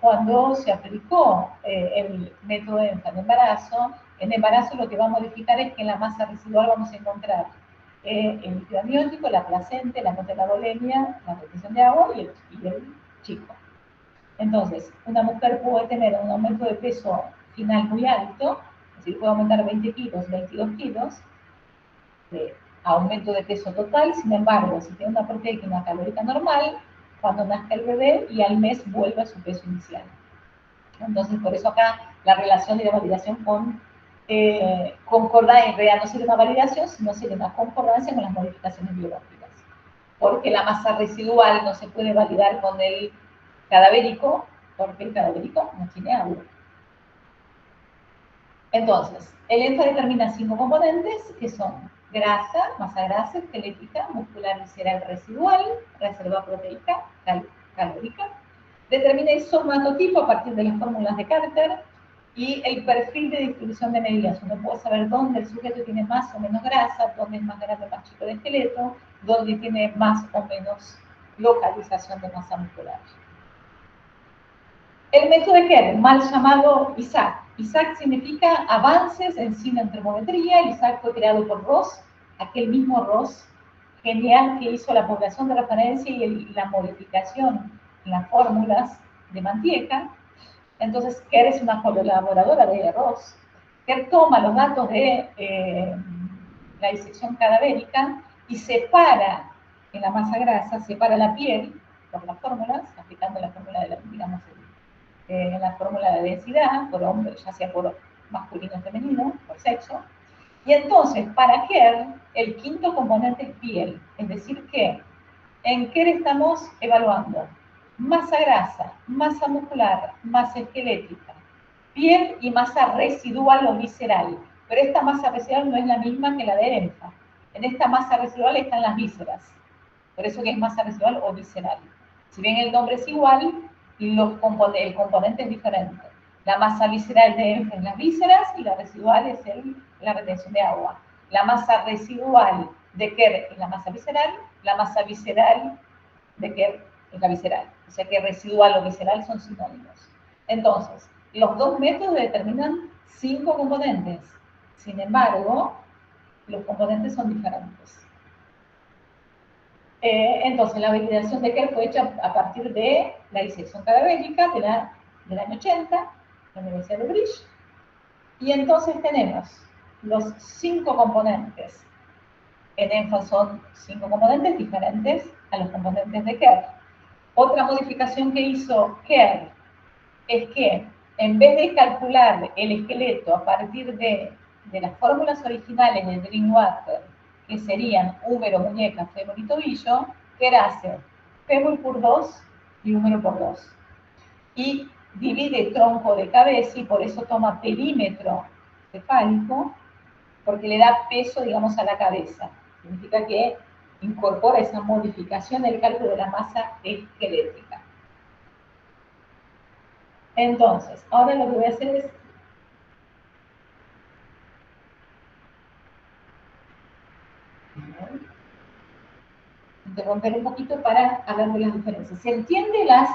cuando se aplicó el método ENFA en embarazo lo que va a modificar es que en la masa residual vamos a encontrar el líquido amniótico, la placenta, la metabolemia, la retención de agua y el chico. Entonces, una mujer puede tener un aumento de peso final muy alto, es decir, puede aumentar 20 kilos, 22 kilos, de aumento de peso total. Sin embargo, si tiene una proteica y una calórica normal, cuando nazca el bebé y al mes vuelve a su peso inicial. Entonces, por eso acá la relación y la validación con concordancia, en realidad no sería una validación, sino sería una concordancia con las modificaciones biológicas. Porque la masa residual no se puede validar con el cadavérico, porque el cadavérico no tiene agua. Entonces, el ENFA determina 5 componentes, que son grasa, masa grasa, esquelética, muscular, visceral, residual, reserva proteica, calórica. Determina el somatotipo a partir de las fórmulas de Carter y el perfil de distribución de medidas. Uno puede saber dónde el sujeto tiene más o menos grasa, dónde es más grande o más chico de esqueleto, dónde tiene más o menos localización de masa muscular. El método de Kerr, mal llamado ISAC. ISAC significa avances en cineantropometría. El ISAC fue creado por Ross, aquel mismo Ross genial que hizo la población de referencia y la modificación en las fórmulas de Mantieca. Entonces, Kerr es una colaboradora de Ross. Kerr toma los datos de la disección cadavérica y separa en la masa grasa, separa la piel por las fórmulas, aplicando la fórmula de la, digamos, en la fórmula de densidad, por hombre, ya sea por masculino o femenino, por sexo. Y entonces, para Kerr, el quinto componente es piel. Es decir que en Kerr estamos evaluando masa grasa, masa muscular, masa esquelética, piel y masa residual o visceral. Pero esta masa residual no es la misma que la de ENFA. En esta masa residual están las vísceras. Por eso que es masa residual o visceral. Si bien el nombre es igual, el componente es diferente. La masa visceral de ENFA es las vísceras y la residual es la retención de agua. La masa residual de Kerr es la masa visceral de Kerr es la visceral. O sea que residual o visceral son sinónimos. Entonces, los dos métodos determinan 5 componentes. Sin embargo, los componentes son diferentes. Entonces, la validación de Kerr fue hecha a partir de la disección cadavérica del año 80, en la Universidad de Bridge. Y entonces tenemos los 5 componentes. En ENFA son 5 componentes diferentes a los componentes de Kerr. Otra modificación que hizo Kerr es que en vez de calcular el esqueleto a partir de las fórmulas originales de Drinkwater, que serían húmero, muñeca, fémur y tobillo, Kerr hace fémur por 2 y húmero por 2. Y divide tronco de cabeza y por eso toma perímetro cefálico, porque le da peso, digamos, a la cabeza. Significa que incorpora esa modificación del cálculo de la masa esquelética. Entonces, ahora lo que voy a hacer es interromper un poquito para hablar de las diferencias. ¿Se entiende las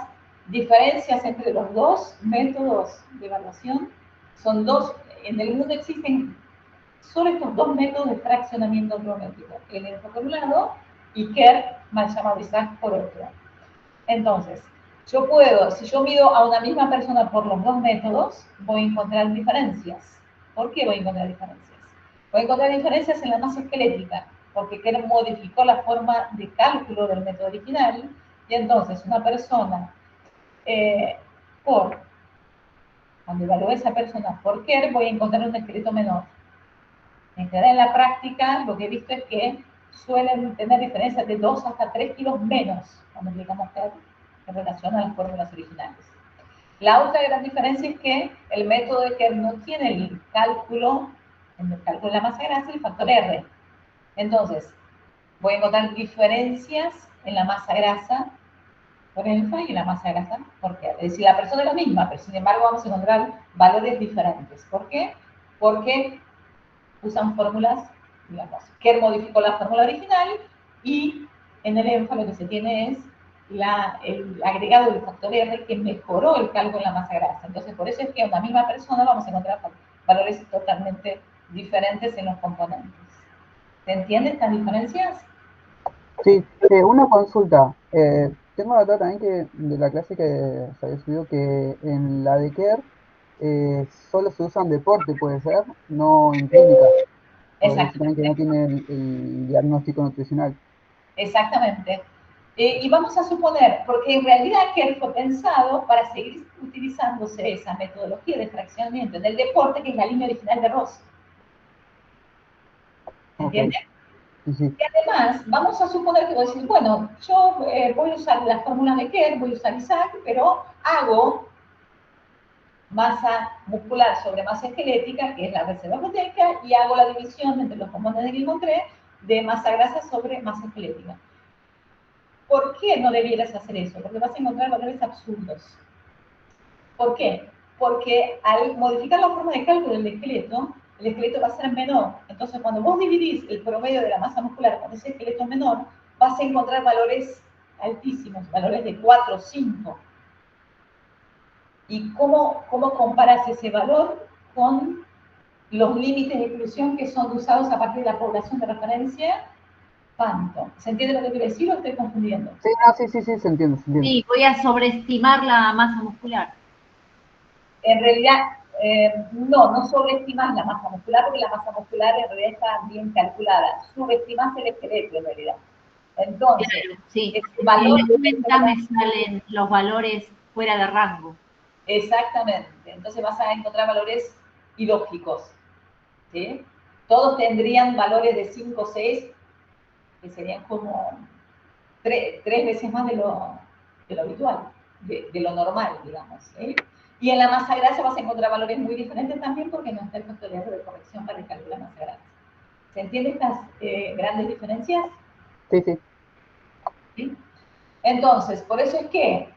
diferencias entre los dos métodos de evaluación? Son dos, en el mundo existen solo estos dos métodos de fraccionamiento antropométrico, el ENFA por un lado y Kerr, mal llamado ISAC, por otro. Entonces, yo puedo, si yo mido a una misma persona por los dos métodos, voy a encontrar diferencias. ¿Por qué voy a encontrar diferencias? Voy a encontrar diferencias en la masa esquelética, porque Kerr modificó la forma de cálculo del método original, y entonces una persona, cuando evalúe a esa persona por Kerr, voy a encontrar un esqueleto menor. En general, en la práctica, lo que he visto es que suelen tener diferencias de 2 hasta 3 kilos menos cuando aplicamos Kerr en relación a las fórmulas originales. La otra gran diferencia es que el método de Kerr no tiene el cálculo, en el cálculo de la masa grasa, el factor R. Entonces, voy a encontrar diferencias en la masa grasa por ENFA y en la masa grasa por Kerr. Es decir, la persona es la misma, pero sin embargo vamos a encontrar valores diferentes. ¿Por qué? Porque usan fórmulas, digamos, Kerr modificó la fórmula original y en el ENFA lo que se tiene es el agregado del factor R que mejoró el cálculo en la masa grasa. Entonces, por eso es que a una misma persona vamos a encontrar valores totalmente diferentes en los componentes. ¿Se entienden estas diferencias? Sí, una consulta. Tengo acá también que de la clase que se había subido que en la de Kerr solo se usa en deporte, puede ser, no en clínica. decir también que no tiene el diagnóstico nutricional. Exactamente. Y vamos a suponer, porque en realidad Kerr fue pensado para seguir utilizándose esa metodología de fraccionamiento en el deporte, que es la línea original de Ross. ¿Entiendes? Sí, sí. Y además, vamos a suponer que voy a decir, bueno, yo voy a usar las fórmulas de Kerr, voy a usar Isaac, pero hago masa muscular sobre masa esquelética, que es la reserva proteica, y hago la división entre los componentes de Gilmore 3 de masa grasa sobre masa esquelética. ¿Por qué no debieras hacer eso? Porque vas a encontrar valores absurdos. ¿Por qué? Porque al modificar la forma de cálculo del esqueleto, el esqueleto va a ser menor. Entonces, cuando vos dividís el promedio de la masa muscular con ese esqueleto menor, vas a encontrar valores altísimos, valores de 4 o 5. ¿Y cómo comparas ese valor con los límites de exclusión que son usados a partir de la población de referencia? ¿Cuánto? ¿Se entiende lo que quiero decir o estoy confundiendo? Sí, no, sí, se entiende, se entiende. Sí, voy a sobreestimar la masa muscular. En realidad, no sobreestimas la masa muscular, porque la masa muscular en realidad está bien calculada. Subestimas el esqueleto, en realidad. Entonces, Claro, sí. ese valor... En la cuenta me salen los valores fuera de rango. Exactamente. Entonces vas a encontrar valores ilógicos. ¿Sí? Todos tendrían valores de 5 o 6, que serían como 3 veces más de lo habitual, de lo normal, digamos. ¿Sí? Y en la masa grasa vas a encontrar valores muy diferentes también, porque no está el factor de corrección para el cálculo de la masa grasa. ¿Se entienden estas grandes diferencias? Sí, sí. ¿Sí? Entonces, por eso es que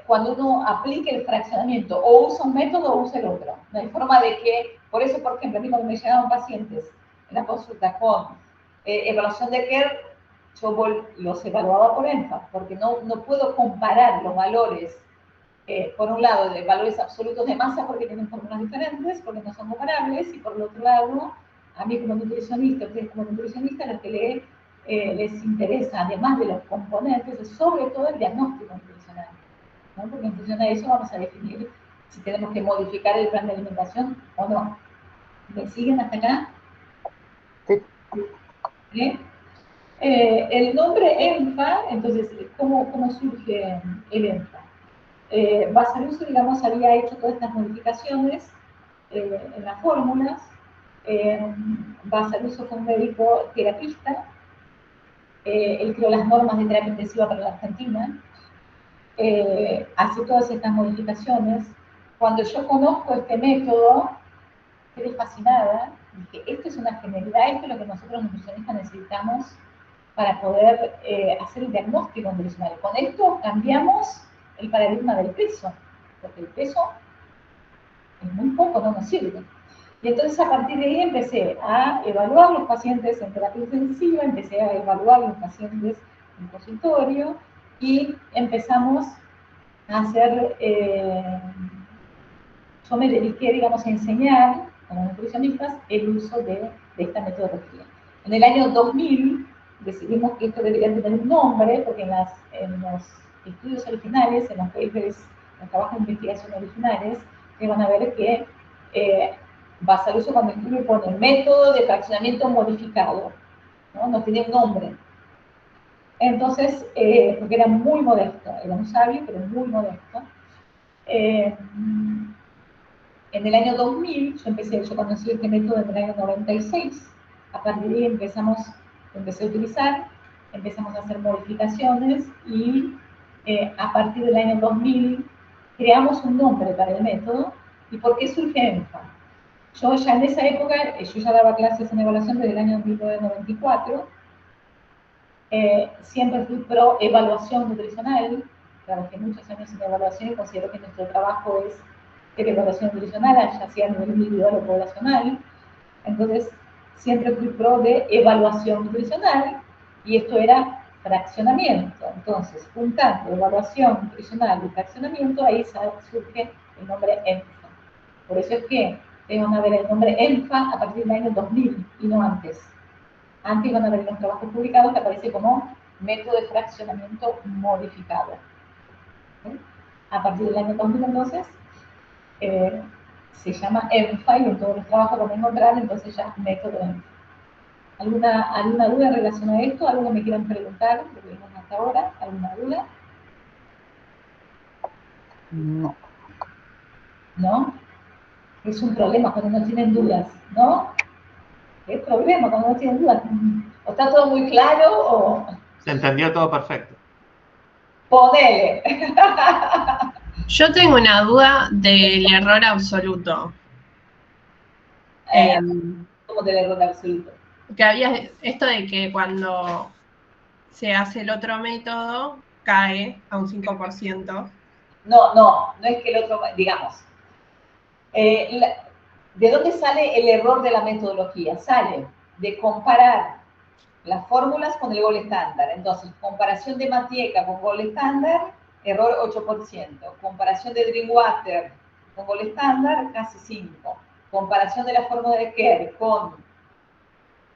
cuando uno aplique el fraccionamiento, o usa un método o usa el otro. No hay forma de que, por eso, por ejemplo, a mí cuando me llegaban pacientes en la consulta con evaluación de Kerr, yo los evaluaba por ENFA, porque no puedo comparar los valores, por un lado, de valores absolutos de masa, porque tienen fórmulas diferentes, porque no son comparables, y por el otro lado, a mí como nutricionista, ustedes como nutricionistas, lo que les interesa, además de los componentes, es sobre todo el diagnóstico nutricional, ¿no? Porque en función de eso vamos a definir si tenemos que modificar el plan de alimentación o no. ¿Me siguen hasta acá? Sí. ¿Sí? El nombre ENFA, entonces, ¿cómo surge el ENFA? Basaluso, digamos, había hecho todas estas modificaciones en las fórmulas. Basaluso fue un médico terapista. Él creó las normas de terapia intensiva para la Argentina. Hace todas estas modificaciones. Cuando yo conozco este método, quedé fascinada. Dije, esto es una genialidad, esto es lo que nosotros nutricionistas necesitamos para poder hacer el diagnóstico nutricional. Con esto cambiamos el paradigma del peso, porque el peso es muy poco, no nos sirve. Y entonces a partir de ahí empecé a evaluar los pacientes en terapia intensiva, empecé a evaluar los pacientes en consultorio y empezamos a hacer, yo me dediqué, digamos, a enseñar a los nutricionistas el uso de esta metodología. En el año 2000 decidimos que esto debería tener un nombre, porque en los estudios originales, en los papers, en los trabajos de investigación originales, van a ver que Basaluso cuando escribe pone método de fraccionamiento modificado, no tiene un nombre. Entonces, porque era muy modesto, era un sabio, pero muy modesto. En el año 2000, yo conocí este método en el año 96, a partir de ahí empecé a utilizar, empezamos a hacer modificaciones y a partir del año 2000 creamos un nombre para el método. ¿Y por qué surge ENFA? Yo ya en esa época, yo ya daba clases en evaluación desde el año 1994, siempre fui pro evaluación nutricional, trabajé muchos años en evaluación y considero que nuestro trabajo es evaluación nutricional, ya sea a nivel individual o poblacional. Entonces, siempre fui pro de evaluación nutricional y esto era fraccionamiento. Entonces, juntando evaluación nutricional y fraccionamiento, ahí surge el nombre ENFA. Por eso es que van a ver el nombre ENFA a partir del año 2000 y no antes. Antes van a ver los trabajos publicados que aparece como método de fraccionamiento modificado. ¿Sí? A partir del año 2000, entonces, se llama ENFA y en todos los trabajos lo van a encontrar, entonces ya método ENFA. ¿Alguna duda en relación a esto? ¿Algo que me quieran preguntar? Lo que vimos hasta ahora. ¿Alguna duda? No. ¿No? Es un problema cuando no tienen dudas, ¿no? ¿Qué problema cuando no tienen dudas? ¿O está todo muy claro o...? Se entendió todo perfecto. ¡Ponele! Yo tengo una duda del error absoluto. ¿Cómo del error absoluto? Que había esto de que cuando se hace el otro método, cae a un 5%. No es que el otro, digamos. ¿De dónde sale el error de la metodología? Sale de comparar las fórmulas con el gol estándar. Entonces, comparación de Matieca con gol estándar, error 8%. Comparación de Drinkwater con gol estándar, casi 5%. Comparación de la fórmula de Kerr con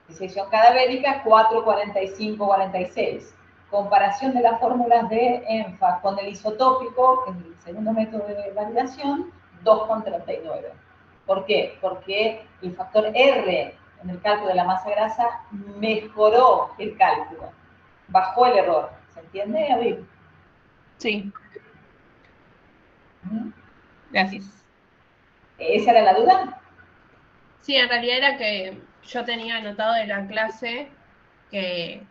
disección cadavérica, 4, 45, 46. Comparación de las fórmulas de ENFA con el isotópico, que es el segundo método de validación, 2,39. ¿Por qué? Porque el factor R en el cálculo de la masa grasa mejoró el cálculo, bajó el error. ¿Se entiende, Abril? Sí. Gracias. ¿Esa era la duda? Sí, en realidad era que yo tenía anotado de la clase que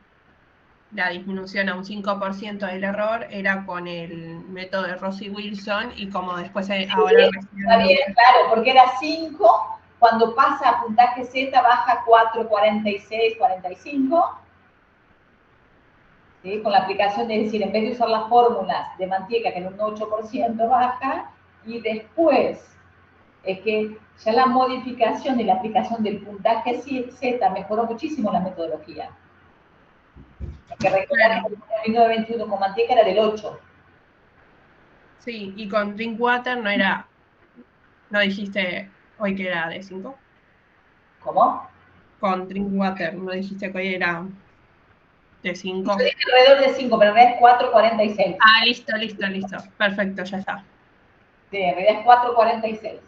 la disminución a un 5% del error era con el método de Rossi Wilson y como después ahora... Está bien, claro, porque era 5, cuando pasa a puntaje Z baja 4, 46, 45. ¿Sí? Con la aplicación, es decir, en vez de usar las fórmulas de Matieca, que era un 8% baja, y después es que ya la modificación y la aplicación del puntaje Z mejoró muchísimo la metodología. Que recordar que el 1921 con Matieca era del 8. Sí, y con Drinkwater no dijiste hoy que era de 5. ¿Cómo? Con Drinkwater, no dijiste que hoy era de 5. Yo dije alrededor de 5, pero en realidad es 4,46. Ah, listo. Perfecto, ya está. Sí, en realidad es 4,46.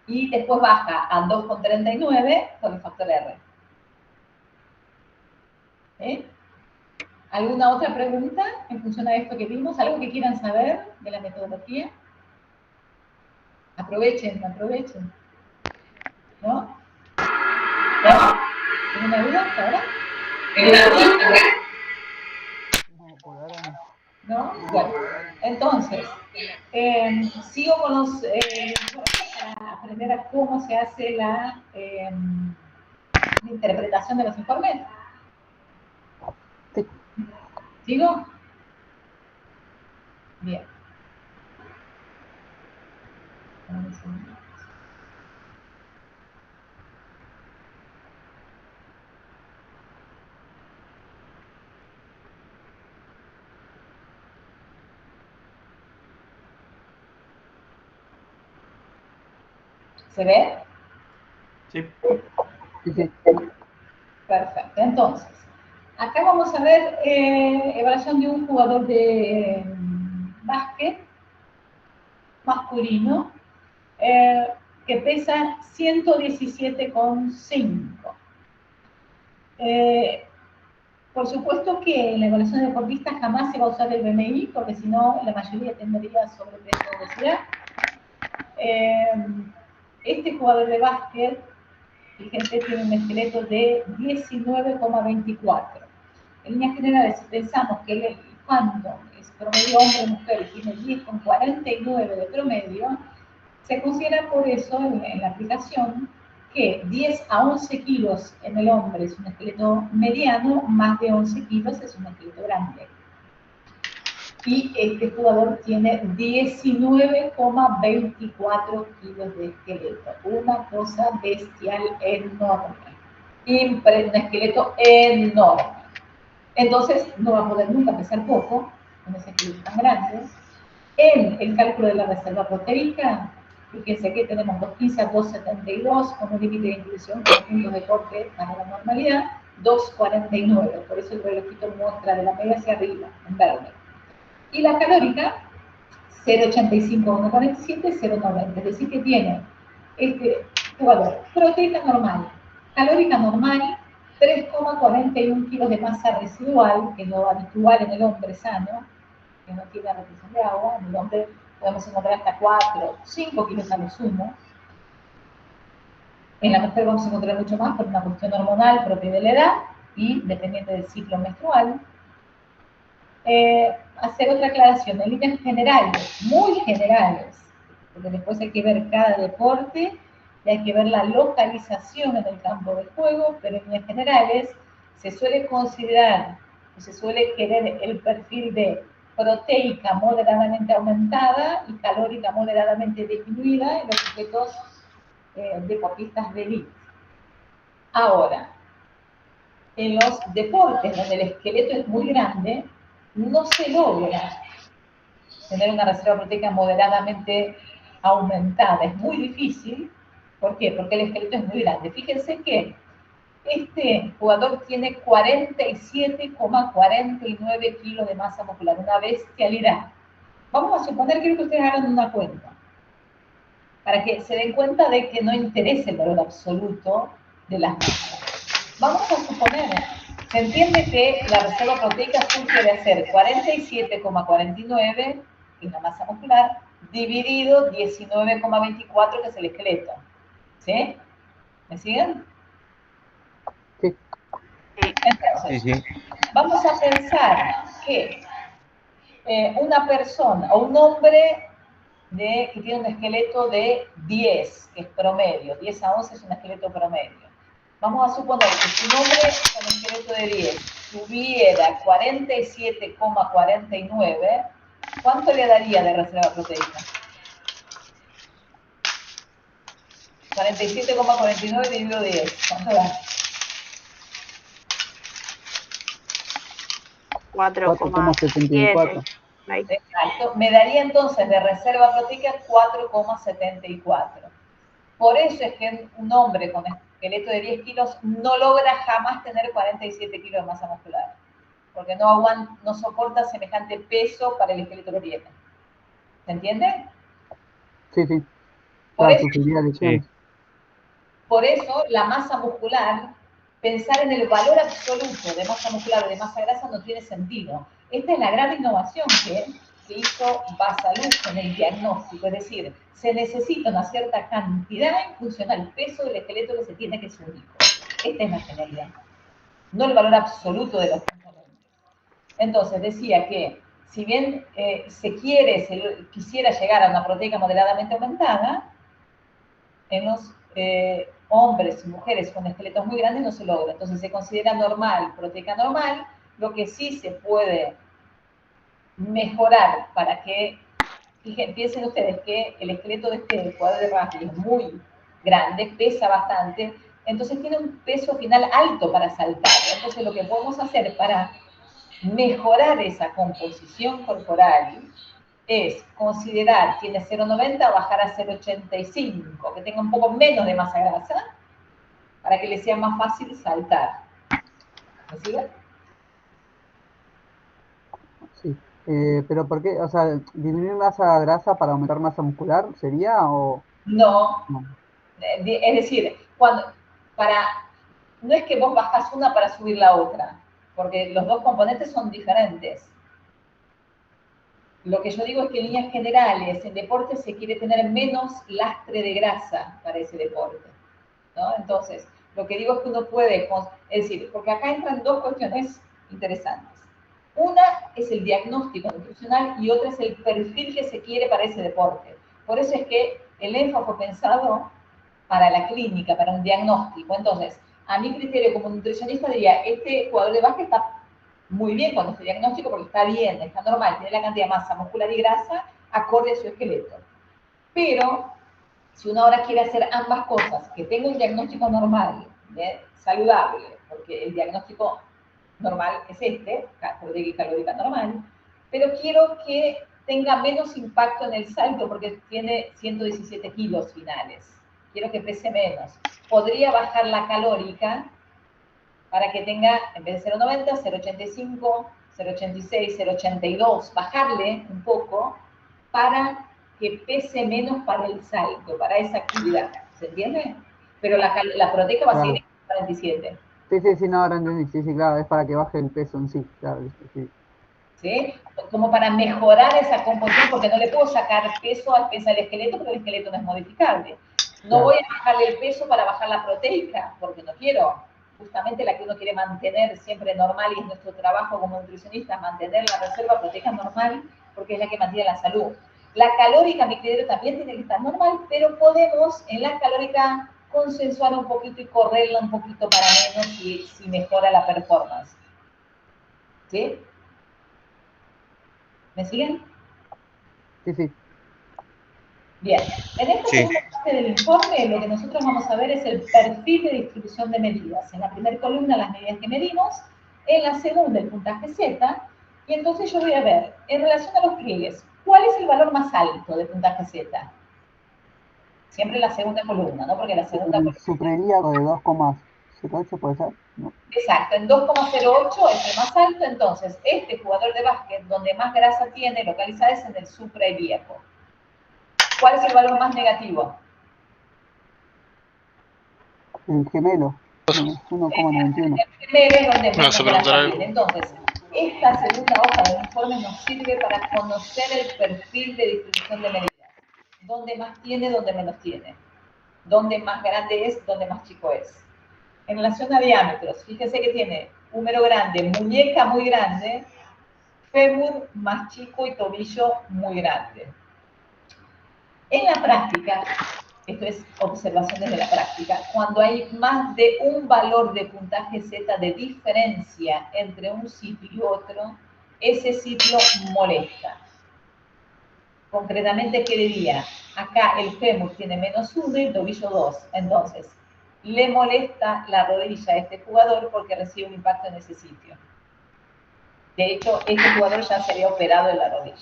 Y después baja a 2,39 con el factor R. ¿Sí? ¿Alguna otra pregunta en función a esto que vimos? ¿Algo que quieran saber de la metodología? Aprovechen. ¿No? ¿Alguna duda hasta ahora? No, por ahora no. ¿No? Bueno, entonces, sigo con los para aprender a cómo se hace la interpretación de los informes. Sí. ¿Sigo? Bien. ¿Se ve? Sí. Sí. Perfecto. Entonces, acá vamos a ver evaluación de un jugador de básquet masculino que pesa 117,5. Por supuesto que en la evaluación de deportistas jamás se va a usar el BMI, porque si no, la mayoría tendría sobrepeso o obesidad. Este jugador de básquet, fíjense, tiene un esqueleto de 19,24. En líneas generales, si pensamos que el Phantom es promedio hombre-mujer y tiene 10,49 de promedio, se considera por eso en la aplicación que 10 a 11 kilos en el hombre es un esqueleto mediano, más de 11 kilos es un esqueleto grande. Y este jugador tiene 19,24 kilos de esqueleto. Una cosa bestial enorme. Un esqueleto enorme. Entonces no va a poder nunca pesar poco, con ese esqueleto tan grande. En el cálculo de la reserva proteica, fíjense que tenemos 215 a 272 con un límite de inclusión con puntos de corte para la normalidad, 249. Por eso el relojito muestra de la media hacia arriba, en verde. Y la calórica 0,85, 1,47, 0,90. Es decir, que tiene este valor. Proteica normal, calórica normal, 3,41 kilos de masa residual, que es lo habitual en el hombre sano, que no tiene retención de agua. En el hombre podemos encontrar hasta 4, 5 kilos a lo sumo. En la mujer vamos a encontrar mucho más por una cuestión hormonal propia de la edad y dependiente del ciclo menstrual. Hacer otra aclaración, en líneas generales, muy generales, porque después hay que ver cada deporte y hay que ver la localización en el campo de juego, pero en líneas generales se suele considerar, o se suele querer el perfil de proteica moderadamente aumentada y calórica moderadamente disminuida en los sujetos deportistas de élite. Ahora, en los deportes donde el esqueleto es muy grande, no se logra tener una reserva proteica moderadamente aumentada. Es muy difícil. ¿Por qué? Porque el esqueleto es muy grande. Fíjense que este jugador tiene 47,49 kilos de masa muscular, una bestialidad. Vamos a suponer, quiero que ustedes hagan una cuenta, para que se den cuenta de que no interesa el valor absoluto de las masas. Vamos a suponer, se entiende que la reserva proteica surge de hacer 47,49, que es la masa muscular, dividido 19,24, que es el esqueleto. ¿Sí? ¿Me siguen? Sí. Entonces, Sí, sí. vamos a pensar que una persona o un hombre que tiene un esqueleto de 10, que es promedio, 10 a 11 es un esqueleto promedio. Vamos a suponer que si un hombre con esqueleto de 10 tuviera 47,49, ¿cuánto le daría de reserva proteica? 47,49 dividido 10, ¿cuánto da? 4,74. Exacto, me daría entonces de reserva proteica 4,74. Por eso es que un hombre con esqueleto de 10 kilos no logra jamás tener 47 kilos de masa muscular, porque no soporta semejante peso para el esqueleto que tiene. ¿Se entiende? Sí, sí. Por Claro, eso, sufriría lesiones. por eso la masa muscular, pensar en el valor absoluto de masa muscular o de masa grasa no tiene sentido. Esta es la gran innovación que hizo Basaluz en el diagnóstico, es decir, se necesita una cierta cantidad en función al peso del esqueleto que se tiene, que es único. Esta es la genialidad, no el valor absoluto de los componentes. Entonces decía que si bien quisiera llegar a una proteica moderadamente aumentada, en los hombres y mujeres con esqueletos muy grandes no se logra. Entonces se considera normal, proteica normal. Lo que sí se puede mejorar para que, piensen ustedes que el esqueleto de este jugador de rugby es muy grande, pesa bastante, entonces tiene un peso final alto para saltar. Entonces lo que podemos hacer para mejorar esa composición corporal es considerar, tiene 0,90, bajar a 0,85, que tenga un poco menos de masa grasa, para que le sea más fácil saltar. ¿Me sigue? Sí. Pero ¿por qué? O sea, ¿disminuir masa grasa para aumentar masa muscular sería o...? No. No. Es decir, no es que vos bajás una para subir la otra, porque los dos componentes son diferentes. Lo que yo digo es que en líneas generales, en deporte se quiere tener menos lastre de grasa para ese deporte, ¿no? Entonces, lo que digo es que uno puede, es decir, porque acá entran dos cuestiones interesantes. Una es el diagnóstico nutricional y otra es el perfil que se quiere para ese deporte. Por eso es que el ENFA fue pensado para la clínica, para un diagnóstico. Entonces, a mi criterio como nutricionista diría, este jugador de básquet está muy bien con este diagnóstico porque está bien, está normal, tiene la cantidad de masa muscular y grasa acorde a su esqueleto. Pero, si uno ahora quiere hacer ambas cosas, que tenga un diagnóstico normal, saludable, porque el diagnóstico normal es proteica y calórica normal, pero quiero que tenga menos impacto en el salto porque tiene 117 kilos finales. Quiero que pese menos. Podría bajar la calórica para que tenga, en vez de 0,90, 0,85, 0,86, 0,82, bajarle un poco para que pese menos para el salto, para esa actividad. ¿Se entiende? Pero la proteica va a seguir en 47. Sí, no, ahora entendí. Sí, claro, es para que baje el peso en sí, claro, sí. ¿Sí? Como para mejorar esa composición, porque no le puedo sacar peso al peso del esqueleto, porque el esqueleto no es modificable. No voy a bajarle el peso para bajar la proteica, porque no quiero. Justamente la que uno quiere mantener siempre normal, y es nuestro trabajo como nutricionista, mantener la reserva proteica normal, porque es la que mantiene la salud. La calórica, mi criterio, también tiene que estar normal, pero podemos en la calórica consensuar un poquito y correrla un poquito para menos si mejora la performance. ¿Sí? ¿Me siguen? Sí. Bien, en esta segunda parte del informe lo que nosotros vamos a ver es el perfil de distribución de medidas. En la primera columna las medidas que medimos, en la segunda el puntaje Z, y entonces yo voy a ver, en relación a los pliegues, ¿cuál es el valor más alto de puntaje Z? Siempre en la segunda columna, ¿no? Porque la segunda columna... Suprailíaco de 2,08 puede ser, ¿no? Exacto, en 2,08 es el más alto, entonces este jugador de básquet donde más grasa tiene localizada es en el suprailíaco. ¿Cuál es el valor más negativo? El gemelo, menos 1,91. El gemelo es donde menos grasa tiene. Entonces, esta segunda hoja del informe nos sirve para conocer el perfil de distribución de medidas. Dónde más tiene, dónde menos tiene. Dónde más grande es, dónde más chico es. En relación a diámetros, fíjense que tiene húmero grande, muñeca muy grande, fémur más chico y tobillo muy grande. En la práctica, esto es observaciones de la práctica, cuando hay más de un valor de puntaje Z de diferencia entre un sitio y otro, ese sitio molesta. Concretamente, ¿qué diría? Acá el fémur tiene -1 y el tobillo 2. Entonces, le molesta la rodilla a este jugador porque recibe un impacto en ese sitio. De hecho, este jugador ya se había operado en la rodilla.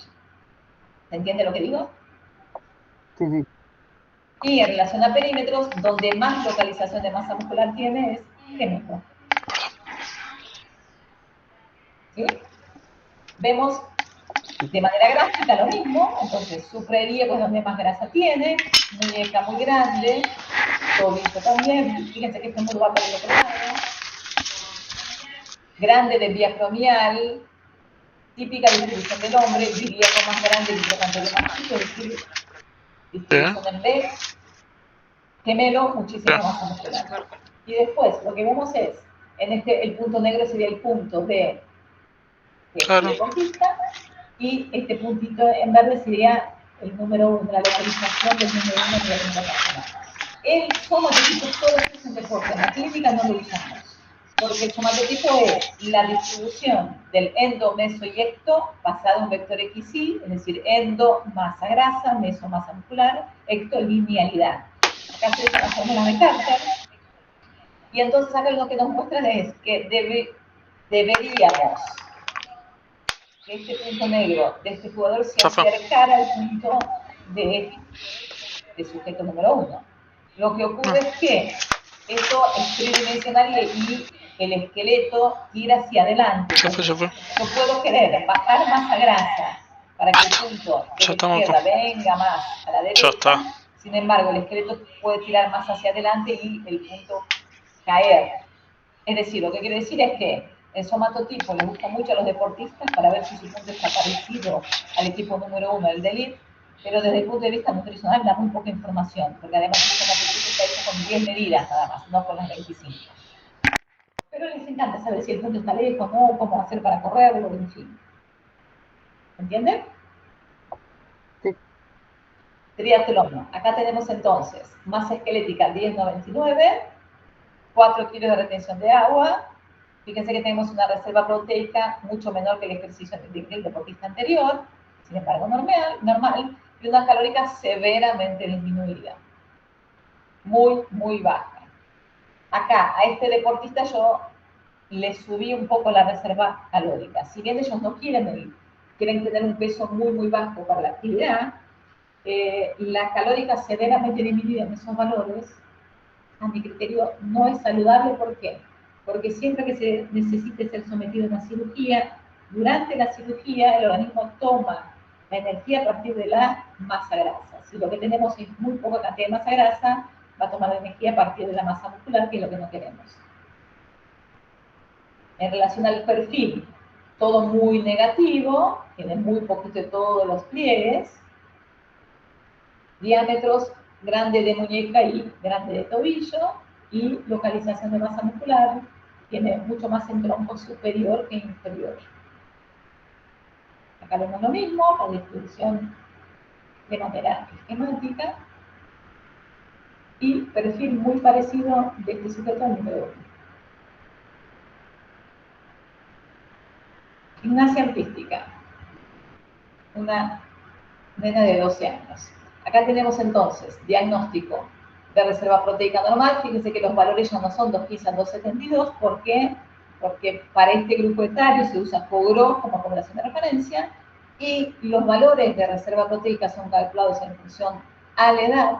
¿Se entiende lo que digo? Sí. Y en relación a perímetros, donde más localización de masa muscular tiene es gemelo. ¿Sí? Vemos de manera gráfica lo mismo, entonces suprailíaco es donde más grasa tiene, muñeca muy grande, tobillo también, fíjense que este muro va para el otro lado, grande de vía acromial, típica distribución del hombre, ilíaco más grande, ilíaco anterior más chico, es decir, distribución en B, gemelo, muchísima masa muscular. Y después, lo que vemos es, en el punto negro sería el punto de deportista, y este puntito en verde sería el número 1, la localización del número 1 de la internacional. El somatotipo solo es un deporte, en la clínica no lo usamos, porque el somatotipo es la distribución del endo, meso y ecto basado en vector XY, es decir, endo, masa grasa, meso, masa muscular, ecto, linealidad. Acá se usan las fórmulas de Carter, y entonces acá lo que nos muestran es que deberíamos que este punto negro de este jugador se acercara al punto de sujeto número 1. Lo que ocurre es que esto es tridimensional y el esqueleto tira hacia adelante. Yo puedo querer bajar masa grasa para que el punto de la izquierda venga más a la derecha. Sin embargo, el esqueleto puede tirar más hacia adelante y el punto caer. Es decir, lo que quiero decir es que el somatotipo le gusta mucho a los deportistas para ver si su punto está parecido al equipo número 1 del elite, pero desde el punto de vista nutricional da muy poca información, porque además el somatotipo está hecho con 10 medidas nada más, no con las 25. Pero les encanta saber si el punto está lejos, no, cómo hacer para correrlo, en fin. ¿Entienden? Sí. Triatlón. Acá tenemos entonces masa esquelética 10,99, 4 kilos de retención de agua. Fíjense que tenemos una reserva proteica mucho menor que el ejercicio del deportista anterior, sin embargo normal, y una calórica severamente disminuida, muy baja. Acá, a este deportista yo le subí un poco la reserva calórica. Si bien ellos no quieren tener un peso muy bajo para la actividad, la calórica severamente disminuida en esos valores, a mi criterio, no es saludable. ¿Por qué? Porque siempre que se necesite ser sometido a una cirugía, durante la cirugía el organismo toma la energía a partir de la masa grasa. Si lo que tenemos es muy poca cantidad de masa grasa, va a tomar la energía a partir de la masa muscular, que es lo que no queremos. En relación al perfil, todo muy negativo, tiene muy poquito de todos los pliegues, diámetros grande de muñeca y grande de tobillo, y localización de masa muscular, tiene mucho más en tronco superior que inferior. Acá vemos lo mismo, la distribución de manera esquemática, y perfil muy parecido de este sujeto al número 1. Gimnasia artística. Una nena de 12 años. Acá tenemos entonces diagnóstico de reserva proteica normal. Fíjense que los valores ya no son 2.15 a 2.72. ¿Por qué? Porque para este grupo etario se usa FOGRO como población de referencia, y los valores de reserva proteica son calculados en función a la edad,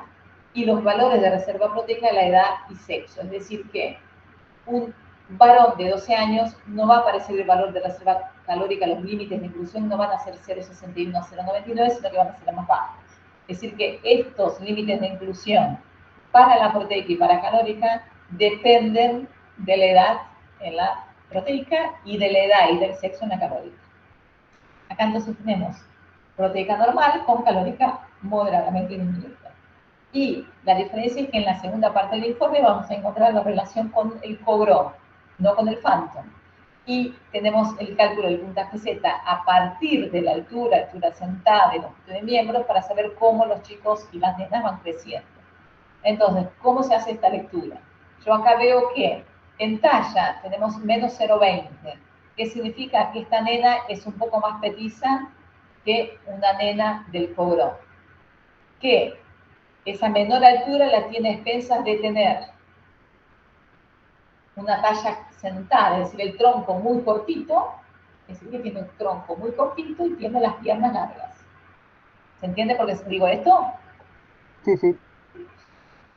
y los valores de reserva proteica a la edad y sexo. Es decir que un varón de 12 años no va a aparecer el valor de reserva calórica, los límites de inclusión no van a ser 0,61 a 0,99, sino que van a ser más bajos. Es decir que estos límites de inclusión para la proteica y para calórica dependen de la edad en la proteica y de la edad y del sexo en la calórica. Acá entonces tenemos proteica normal con calórica moderadamente disminuida. Y la diferencia es que en la segunda parte del informe vamos a encontrar la relación con el COGRO, no con el Phantom. Y tenemos el cálculo del puntaje Z a partir de la altura sentada, de longitud de miembros, para saber cómo los chicos y las nenas van creciendo. Entonces, ¿cómo se hace esta lectura? Yo acá veo que en talla tenemos menos 0,20. ¿Qué significa? Que esta nena es un poco más petiza que una nena del COGRO. Que esa menor altura la tiene a expensas de tener una talla sentada, es decir, el tronco muy cortito, es decir, que tiene un tronco muy cortito y tiene las piernas largas. ¿Se entiende por qué digo esto? Sí, sí.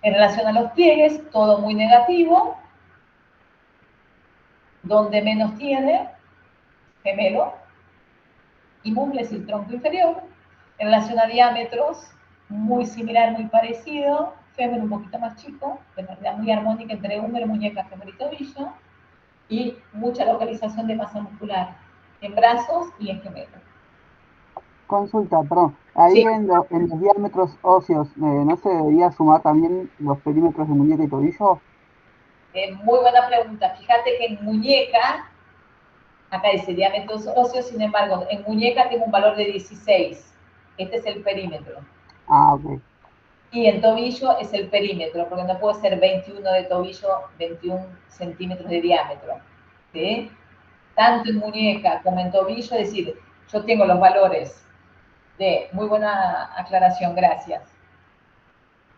En relación a los pliegues, todo muy negativo, donde menos tiene, gemelo, y muslo es el tronco inferior. En relación a diámetros, muy similar, muy parecido, fémur un poquito más chico, de manera muy armónica entre húmero, muñeca, fémur y tobillo, y mucha localización de masa muscular en brazos y en gemelo. Consulta, perdón. Ahí Sí. en los diámetros óseos, ¿no se debería sumar también los perímetros de muñeca y tobillo? Muy buena pregunta. Fíjate que en muñeca, acá dice diámetros óseos, sin embargo, en muñeca tengo un valor de 16. Este es el perímetro. Ah, ok. Y en tobillo es el perímetro, porque no puede ser 21 de tobillo, 21 centímetros de diámetro. ¿Sí? Tanto en muñeca como en tobillo, es decir, yo tengo los valores de, muy buena aclaración, gracias.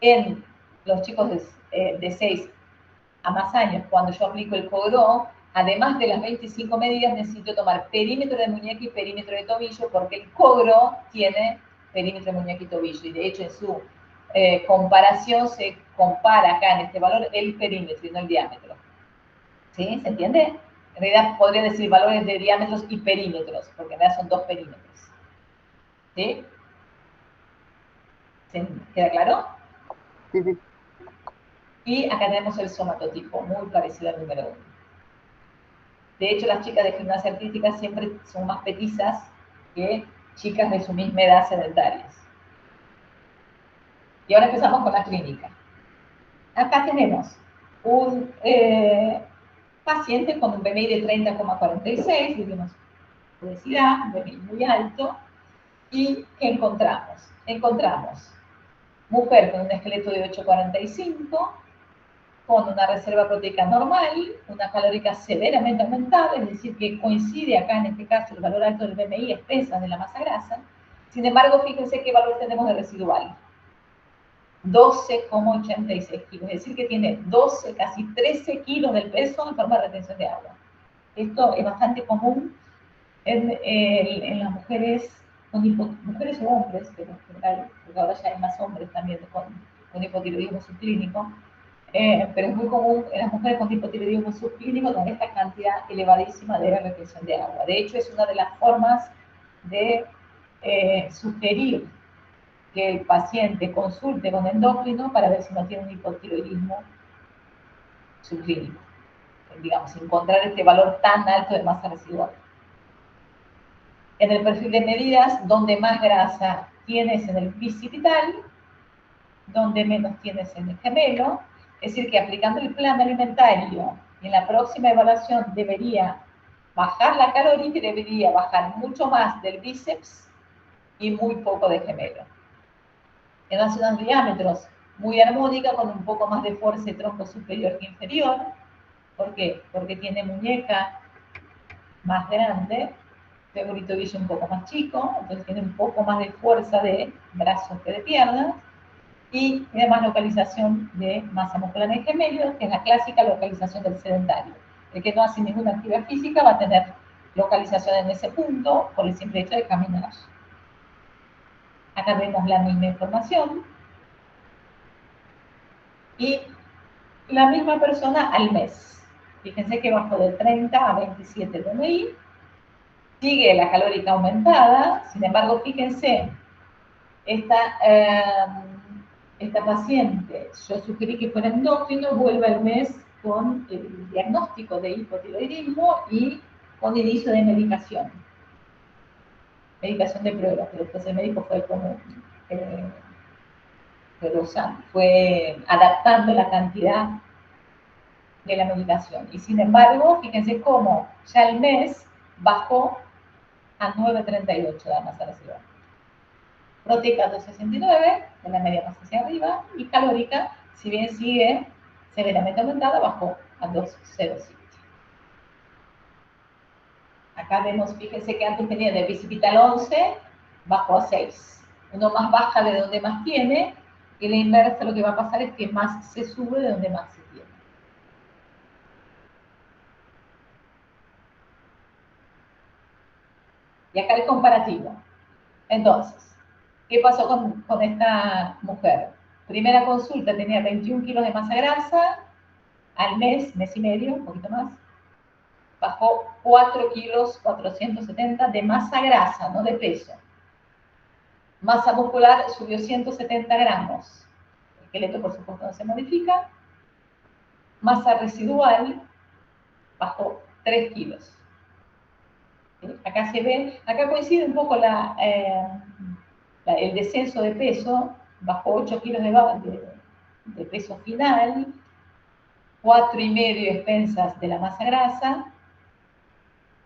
En los chicos de 6 a más años, cuando yo aplico el COGRO, además de las 25 medidas, necesito tomar perímetro de muñeca y perímetro de tobillo, porque el COGRO tiene perímetro de muñeca y tobillo, y de hecho en su comparación se compara acá en este valor el perímetro y no el diámetro. ¿Sí? ¿Se entiende? En realidad podría decir valores de diámetros y perímetros, porque en realidad son dos perímetros. ¿Sí? ¿Queda claro? Sí, sí. Y acá tenemos el somatotipo, muy parecido al número 1. De hecho, las chicas de gimnasia artística siempre son más petizas que chicas de su misma edad sedentarias. Y ahora empezamos con la clínica. Acá tenemos un paciente con un BMI de 30,46, digamos, obesidad, un BMI muy alto. ¿Y qué encontramos? Encontramos mujer con un esqueleto de 8,45, con una reserva proteica normal, una calórica severamente aumentada, es decir, que coincide acá en este caso el valor alto del BMI expensas de la masa grasa. Sin embargo, fíjense qué valor tenemos de residual. 12,86 kilos, es decir, que tiene 12, casi 13 kilos del peso en forma de retención de agua. Esto es bastante común en las mujeres, mujeres o hombres, pero en general, porque ahora ya hay más hombres también con hipotiroidismo subclínico, pero es muy común en las mujeres con hipotiroidismo subclínico tener esta cantidad elevadísima de retención de agua. De hecho, es una de las formas de sugerir que el paciente consulte con endocrino para ver si no tiene un hipotiroidismo subclínico. Digamos, encontrar este valor tan alto de masa residual. En el perfil de medidas, donde más grasa tienes en el bicipital, donde menos tienes en el gemelo, es decir, que aplicando el plan alimentario en la próxima evaluación debería bajar la calórica y debería bajar mucho más del bíceps y muy poco de gemelo. En unos diámetros muy armónica, con un poco más de fuerza de tronco superior que inferior. ¿Por qué? Porque tiene muñeca más grande, fébula y tobillo un poco más chico, entonces tiene un poco más de fuerza de brazos que de piernas, y además localización de masa muscular en el gemelo, que es la clásica localización del sedentario. El que no hace ninguna actividad física va a tener localización en ese punto por el simple hecho de caminar. Acá vemos la misma información. Y la misma persona al mes. Fíjense que bajó de 30 a 27 DNI. Sigue la calórica aumentada. Sin embargo, fíjense, esta paciente, yo sugerí que fuera endocrino, vuelve al mes con el diagnóstico de hipotiroidismo y con inicio de medicación. Medicación de prueba, pero después el médico fue como... fue adaptando la cantidad de la medicación. Y sin embargo, fíjense cómo ya el mes bajó a 9,38 de la masa residual. Proteica 2,69, de la media más hacia arriba, y calórica, si bien sigue severamente aumentada, bajó a 2,07. Acá vemos, fíjense que antes tenía de bicipital 11, bajó a 6. Uno más baja de donde más tiene, y la inversa lo que va a pasar es que más se sube de donde más se tiene. Y acá el comparativo. Entonces, ¿qué pasó con esta mujer? Primera consulta tenía 21 kilos de masa grasa, al mes y medio, un poquito más, bajó 4 kilos 470 de masa grasa, no de peso. Masa muscular subió 170 gramos. El esqueleto, por supuesto, no se modifica. Masa residual bajó 3 kilos. ¿Sí? Acá se ve, acá coincide un poco el descenso de peso, bajó 8 kilos de peso final, 4,5 expensas de la masa grasa,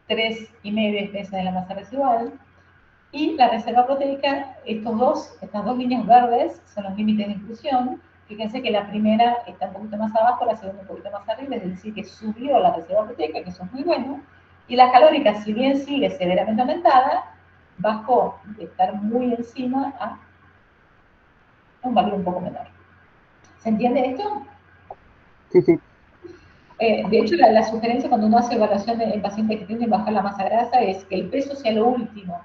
3,5 expensas de la masa residual, y la reserva proteica, estas dos líneas verdes son los límites de inclusión. Fíjense que la primera está un poquito más abajo, la segunda un poquito más arriba, es decir, que subió la reserva proteica, que eso es muy bueno, y la calórica, si bien sigue severamente aumentada, bajó de estar muy encima a un valor un poco menor. ¿Se entiende esto? Sí, sí. De hecho, la sugerencia cuando uno hace evaluación en pacientes que tienden a bajar la masa grasa es que el peso sea lo último,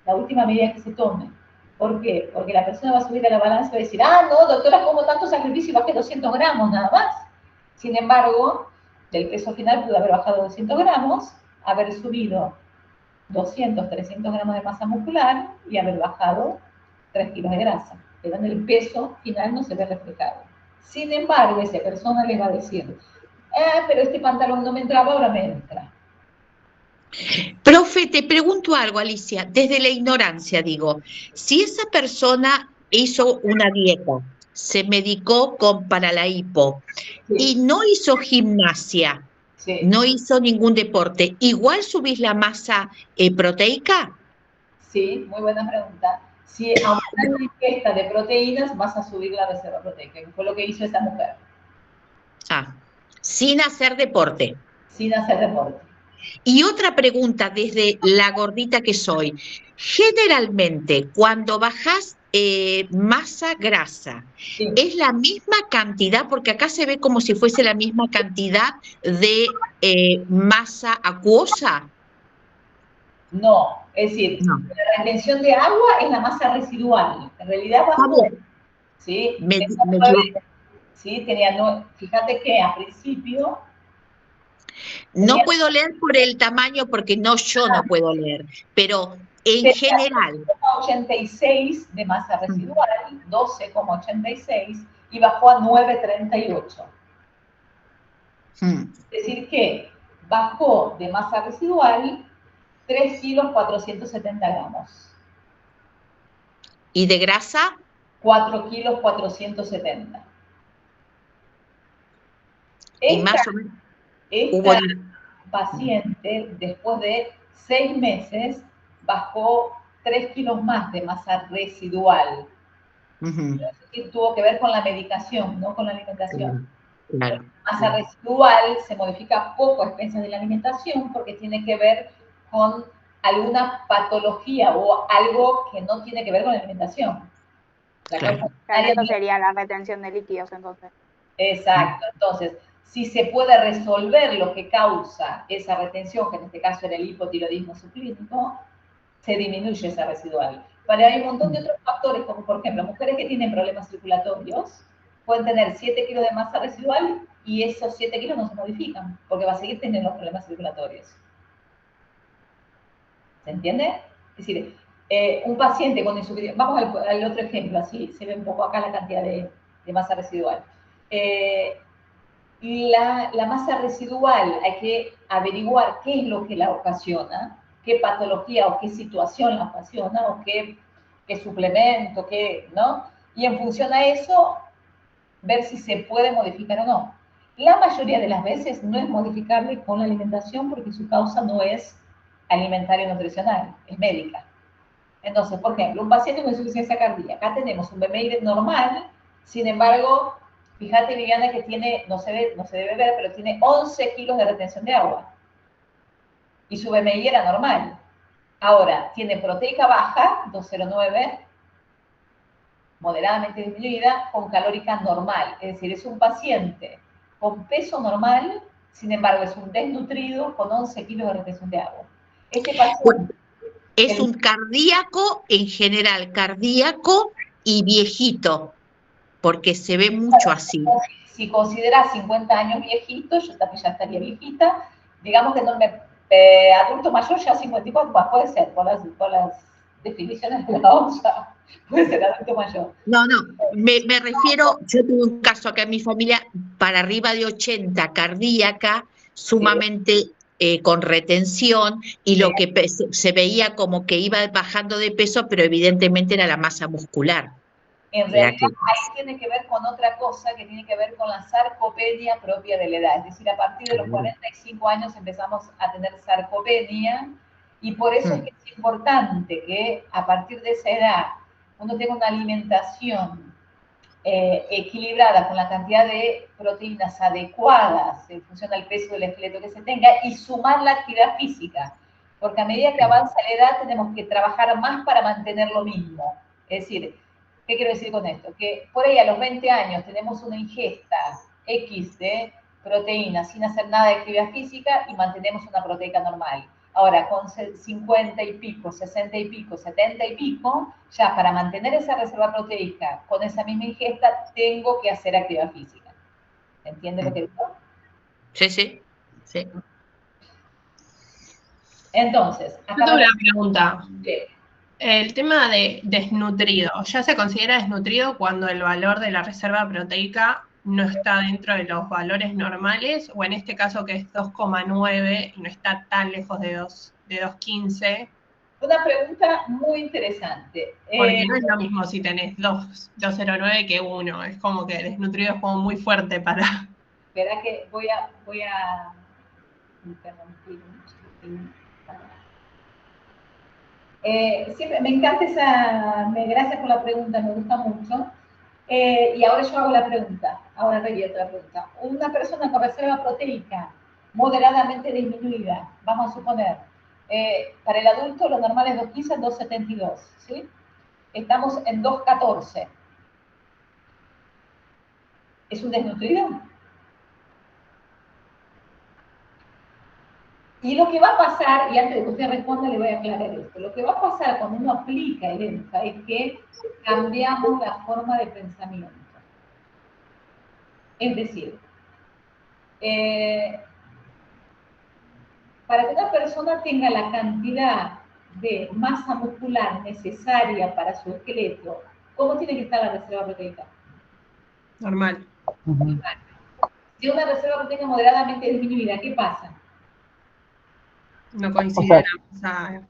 la última medida que se tome. ¿Por qué? Porque la persona va a subir a la balanza y va a decir, ah, no, doctora, como tanto sacrificio y bajé 200 gramos nada más. Sin embargo, del peso final pudo haber bajado 200 gramos, haber subido 200, 300 gramos de masa muscular y haber bajado 3 kilos de grasa. Pero en el peso final no se ve reflejado. Sin embargo, esa persona le va a decir, pero este pantalón no me entraba, ahora me entra. Profe, te pregunto algo, Alicia, desde la ignorancia digo, si esa persona hizo una dieta, se medicó para la hipo y no hizo gimnasia, no hizo ningún deporte, ¿igual subís la masa proteica? Sí, muy buena pregunta. Si aumentas la ingesta de proteínas, vas a subir la reserva proteica, que fue lo que hizo esta mujer. Sin hacer deporte. Sin hacer deporte. Y otra pregunta desde la gordita que soy. Generalmente, cuando bajás masa grasa, ¿es la misma cantidad? Porque acá se ve como si fuese la misma cantidad de masa acuosa. No, es decir, la retención de agua es la masa residual. En realidad bajó. ¿Sí? Sí, fíjate que a principio... No puedo leer por el tamaño porque yo no puedo leer, pero En general. 86 de masa residual, 12,86, y bajó a 9,38. Es decir que bajó de masa residual 3 kilos 470 gramos. ¿Y de grasa? 4 kilos 470. Y más o menos. Esta paciente, después de 6 meses, bajó 3 kilos más de masa residual. Es decir, tuvo que ver con la medicación, no con la alimentación. Claro. La masa residual se modifica poco a expensas de la alimentación porque tiene que ver con alguna patología o algo que no tiene que ver con la alimentación. Claro, eso sería la retención de líquidos, entonces. Exacto. Entonces, si se puede resolver lo que causa esa retención, que en este caso era el hipotiroidismo subclínico, se disminuye esa residual. Pero hay un montón de otros factores, como por ejemplo, mujeres que tienen problemas circulatorios pueden tener 7 kilos de masa residual y esos 7 kilos no se modifican, porque va a seguir teniendo los problemas circulatorios. ¿Se entiende? Es decir, un paciente con insuficiencia, vamos al otro ejemplo, así se ve un poco acá la cantidad de masa residual. La masa residual hay que averiguar qué es lo que la ocasiona, qué patología o qué situación la ocasiona, o qué suplemento, ¿no? Y en función a eso, ver si se puede modificar o no. La mayoría de las veces no es modificable con la alimentación porque su causa no es alimentaria o nutricional, es médica. Entonces, por ejemplo, un paciente con insuficiencia cardíaca, acá tenemos un BMI normal, sin embargo, fíjate, Viviana, que tiene, no se debe ver, pero tiene 11 kilos de retención de agua. Y su BMI era normal. Ahora, tiene proteica baja, 209, moderadamente disminuida, con calórica normal. Es decir, es un paciente con peso normal, sin embargo, es un desnutrido con 11 kilos de retención de agua. Este paciente... Es un cardíaco, en general, cardíaco y viejito, porque se ve mucho así. Si consideras 50 años viejito, yo también ya estaría viejita, digamos que no adulto mayor ya 54, puede ser, por las definiciones de la OMS, puede ser adulto mayor. No, me refiero, yo tuve un caso acá en mi familia, para arriba de 80, cardíaca, sumamente con retención, y lo que se veía como que iba bajando de peso, pero evidentemente era la masa muscular. En realidad, ahí tiene que ver con otra cosa, que tiene que ver con la sarcopenia propia de la edad. Es decir, a partir de los 45 años empezamos a tener sarcopenia, y por eso es que es importante que a partir de esa edad uno tenga una alimentación equilibrada con la cantidad de proteínas adecuadas en función al peso del esqueleto que se tenga, y sumar la actividad física, porque a medida que avanza la edad tenemos que trabajar más para mantener lo mismo. Es decir, ¿qué quiero decir con esto? Que por ahí a los 20 años tenemos una ingesta X de proteínas sin hacer nada de actividad física y mantenemos una proteica normal. Ahora, con 50 y pico, 60 y pico, 70 y pico, ya para mantener esa reserva proteica con esa misma ingesta, tengo que hacer actividad física. ¿Entiende lo que digo? Sí. Entonces, acá tengo una pregunta. El tema de desnutrido, ¿ya se considera desnutrido cuando el valor de la reserva proteica no está dentro de los valores normales, o en este caso que es 2,9 y no está tan lejos de 2,15? Una pregunta muy interesante. Porque no es lo mismo si tenés 2,09 que 1, es como que desnutrido es como muy fuerte para... Espera que voy a interrumpir un chiquitín. Siempre me encanta gracias por la pregunta, me gusta mucho. Y ahora yo hago la pregunta, ahora revierto la pregunta. Una persona con reserva proteica moderadamente disminuida, vamos a suponer, para el adulto lo normal es 2,15 a 2,72, ¿sí? Estamos en 2,14. ¿Es un desnutrido? Y lo que va a pasar, y antes de que usted responda le voy a aclarar esto, lo que va a pasar cuando uno aplica el ENFA es que cambiamos la forma de pensamiento. Es decir, para que una persona tenga la cantidad de masa muscular necesaria para su esqueleto, ¿cómo tiene que estar la reserva proteica? Normal. Si una reserva proteica moderadamente disminuida, ¿qué pasa? No coincide la masa.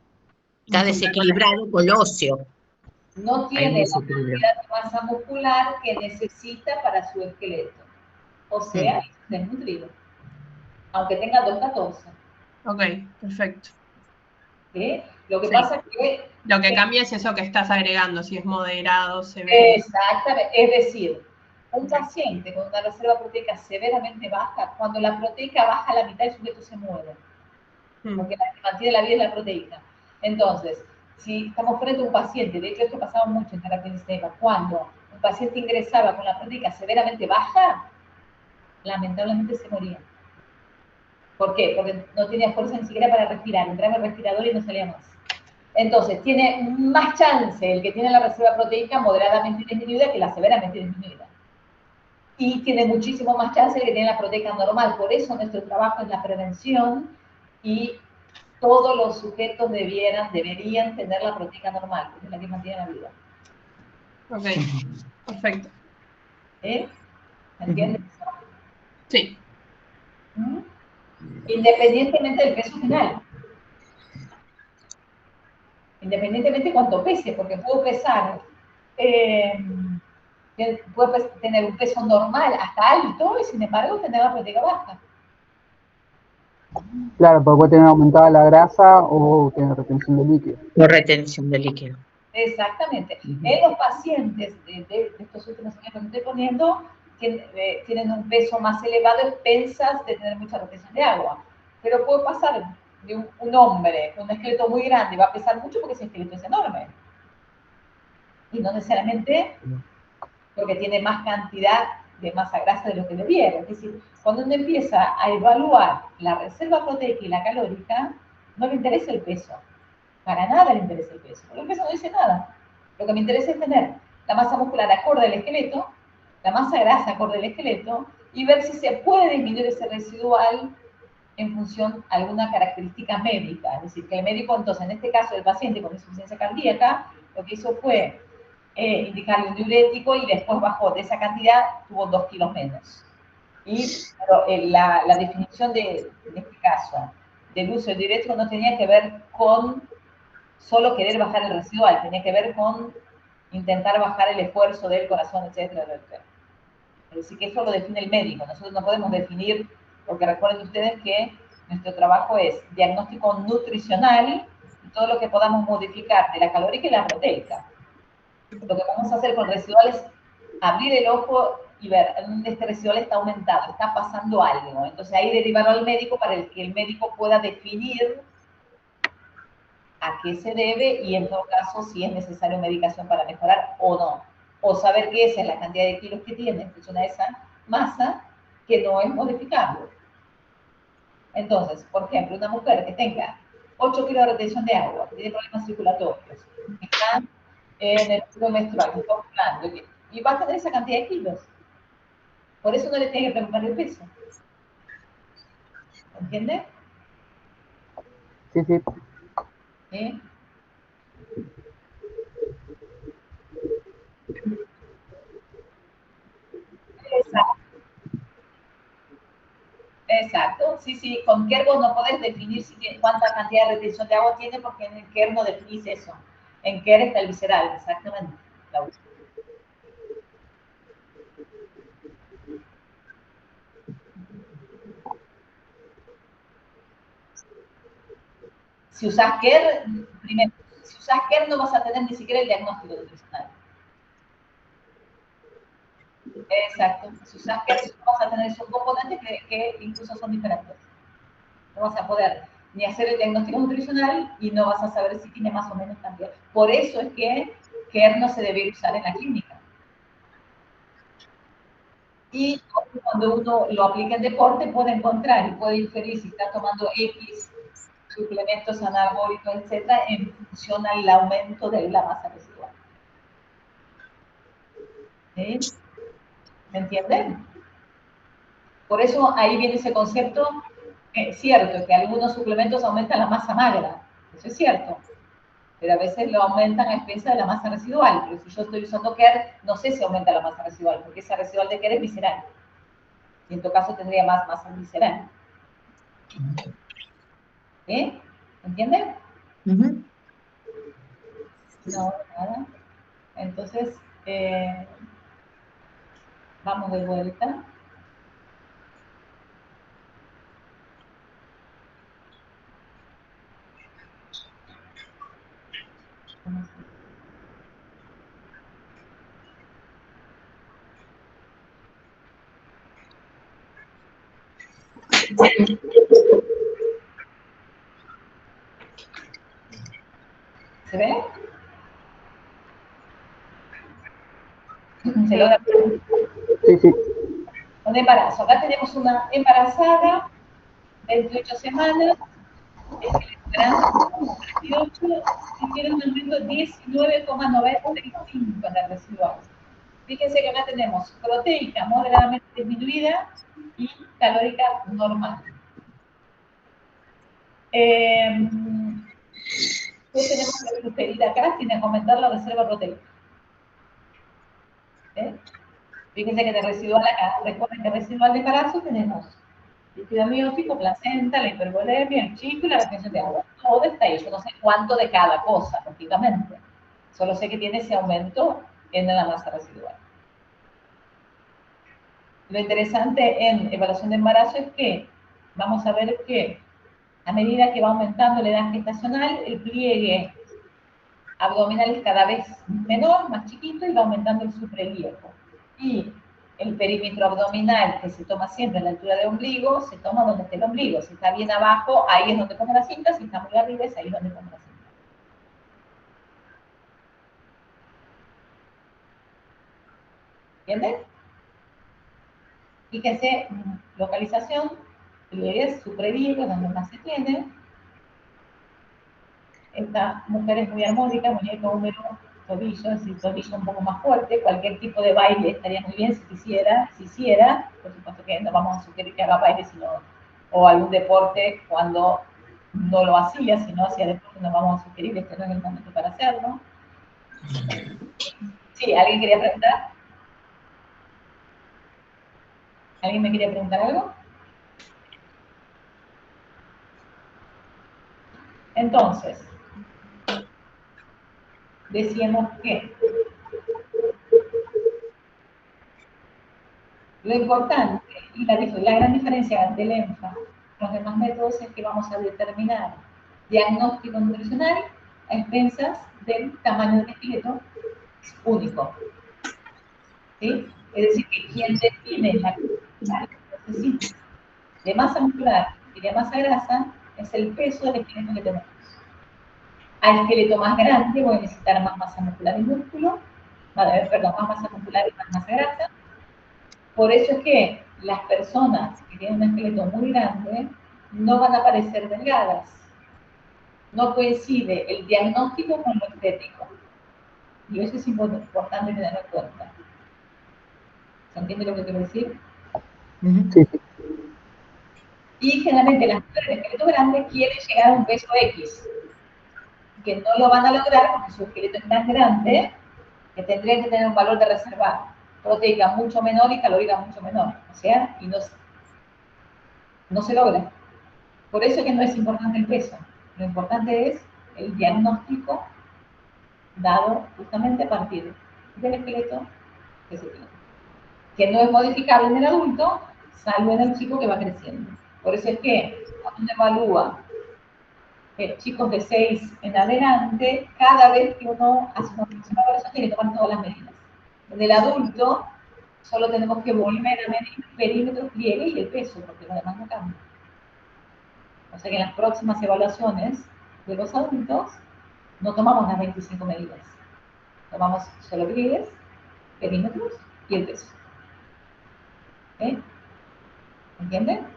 Está desequilibrado con el óseo. No Hay un tiene la desequilibrio. cantidad de masa muscular que necesita para su esqueleto. O sea, es desnutrido. Aunque tenga 2,14. Ok, perfecto. ¿Sí? Lo que Sí. pasa es que... Lo que cambia es eso que estás agregando, si es moderado, severo. Exactamente. Es decir, un paciente con una reserva proteica severamente baja, cuando la proteica baja a la mitad, el sujeto se muere. Porque la que mantiene la vida es la proteica. Entonces, si estamos frente a un paciente, de hecho esto pasaba mucho en terapia sistémica, cuando un paciente ingresaba con la proteica severamente baja, lamentablemente se moría. ¿Por qué? Porque no tenía fuerza ni siquiera para respirar, entraba en el respirador y no salía más. Entonces, tiene más chance el que tiene la reserva proteica moderadamente disminuida que la severamente disminuida. Y tiene muchísimo más chance el que tiene la proteica normal. Por eso nuestro trabajo es la prevención y todos los sujetos deberían tener la proteica normal, porque es la que mantiene la vida. Ok, perfecto. ¿Me entiendes? Sí. Independientemente del peso final. Independientemente de cuánto pese, porque puedo pesar, puedo tener un peso normal hasta alto y sin embargo tener la proteica baja. Claro, porque puede tener aumentada la grasa o tener retención de líquido. O retención de líquido. Exactamente. En los pacientes de estos últimos ejemplos que estoy poniendo, tienen un peso más elevado, expensas de tener mucha retención de agua. Pero puede pasar de un hombre con un esqueleto muy grande, va a pesar mucho porque ese esqueleto es enorme. Y no necesariamente porque tiene más cantidad de masa grasa de lo que debiera. Es decir, cuando uno empieza a evaluar la reserva proteica y la calórica, no le interesa el peso. Para nada le interesa el peso. Porque el peso no dice nada. Lo que me interesa es tener la masa muscular acorde al esqueleto, la masa grasa acorde al esqueleto, y ver si se puede disminuir ese residual en función de alguna característica médica. Es decir, que el médico, entonces, en este caso, el paciente con insuficiencia cardíaca, lo que hizo fue indicarle un diurético y después bajó de esa cantidad, tuvo 2 kilos menos. Y pero, la definición en este caso, del uso del diurético no tenía que ver con solo querer bajar el residual, tenía que ver con intentar bajar el esfuerzo del corazón, etcétera, etcétera. Es decir, que eso lo define el médico. Nosotros no podemos definir, porque recuerden ustedes que nuestro trabajo es diagnóstico nutricional y todo lo que podamos modificar de la calórica y la proteica. Lo que vamos a hacer con residual es abrir el ojo y ver dónde este residual está aumentado, está pasando algo. Entonces ahí derivarlo al médico para que el médico pueda definir a qué se debe y en todo caso si es necesario medicación para mejorar o no. O saber que esa es la cantidad de kilos que tiene en función a esa masa que no es modificable. Entonces, por ejemplo, una mujer que tenga 8 kilos de retención de agua, que tiene problemas circulatorios, que está en el ciclo menstrual, que está ovulando, y va a tener esa cantidad de kilos. Por eso no le tiene que preocupar el peso. ¿Entiende? Sí, sí. ¿Sí? Exacto. Exacto, sí, sí, con KER vos no podés definir cuánta cantidad de retención de agua tiene porque en el KER no definís eso. En KER está el visceral, exactamente. Si usás KER, primero, si usás KER no vas a tener ni siquiera el diagnóstico nutricional. Exacto, si usás KER vas a tener esos componentes que incluso son diferentes. No vas a poder ni hacer el diagnóstico nutricional y no vas a saber si tiene más o menos cantidad. Por eso es que KER no se debe usar en la clínica. Y cuando uno lo aplica en deporte puede encontrar y puede inferir si está tomando X suplementos anabólicos, etcétera, en función al aumento de la masa residual. ¿Sí? ¿Me entienden? Por eso ahí viene ese concepto, es cierto, que algunos suplementos aumentan la masa magra, eso es cierto, pero a veces lo aumentan a expensas de la masa residual. Pero si yo estoy usando KER, no sé si aumenta la masa residual, porque esa residual de KER es visceral. Y en tu caso tendría más masa visceral. ¿Sí? ¿Entienden? Ujú. No, nada. Entonces, vamos de vuelta. ¿Se ve? ¿Se logra? Sí, sí. Un embarazo. Acá tenemos una embarazada, 28 semanas, el grande, 28, y tiene un aumento 19,95 en la residual. Fíjense que acá tenemos proteica moderadamente disminuida y calórica normal. Después tenemos la glucerida acá, tiene que aumentar la reserva proteica. Fíjense que de residual acá, recuerden que residual de embarazo tenemos líquido amniótico, placenta, la hipervolemia, el chico y la retención de agua. Todo está ahí, yo no sé cuánto de cada cosa, lógicamente. Solo sé que tiene ese aumento en la masa residual. Lo interesante en evaluación de embarazo es que vamos a ver que a medida que va aumentando la edad gestacional, el pliegue abdominal es cada vez menor, más chiquito, y va aumentando el supraelíaco. Y el perímetro abdominal, que se toma siempre a la altura del ombligo, se toma donde esté el ombligo. Si está bien abajo, ahí es donde pongo la cinta. Si está muy arriba, es ahí donde pongo la cinta. ¿Entienden? Fíjense, localización, pliegues, supraelíaco, donde más se tiene. Esta mujer es muy armónica, muñeco, húmero, tobillo, es decir, tobillo un poco más fuerte. Cualquier tipo de baile estaría muy bien si hiciera. Por supuesto que no vamos a sugerir que haga baile, o algún deporte cuando no lo hacía. Si no hacía deporte, no vamos a sugerir, este no es el momento para hacerlo. Sí, ¿alguien quería preguntar? ¿Alguien me quería preguntar algo? Entonces, decíamos que lo importante y la gran diferencia del ENFA con los demás métodos es que vamos a determinar diagnóstico nutricional a expensas del tamaño del esqueleto único. ¿Sí? Es decir, que quien define la cantidad que necesita de masa muscular y de masa grasa es el peso del esqueleto que tenemos. Al esqueleto más grande voy a necesitar más masa muscular y músculo, más masa muscular y más masa grasa. Por eso es que las personas que tienen un esqueleto muy grande no van a parecer delgadas. No coincide el diagnóstico con lo estético. Y eso es importante tenerlo en cuenta. ¿Se entiende lo que quiero decir? Sí, sí. Y generalmente las mujeres de esqueleto grande quieren llegar a un peso X, que no lo van a lograr porque su esqueleto es tan grande que tendrían que tener un valor de reserva proteica mucho menor y calórica mucho menor. O sea, y no se logra. Por eso es que no es importante el peso. Lo importante es el diagnóstico dado justamente a partir del esqueleto que se tiene. Que no es modificable en el adulto, salvo en el chico que va creciendo. Por eso es que cuando uno evalúa chicos de 6 en adelante, cada vez que uno hace una próxima evaluación tiene que tomar todas las medidas. En el adulto solo tenemos que volver a medir perímetro, pliegue y el peso, porque lo demás no cambia. O sea que en las próximas evaluaciones de los adultos no tomamos las 25 medidas. Tomamos solo pliegues, perímetros y el peso. ¿Entienden?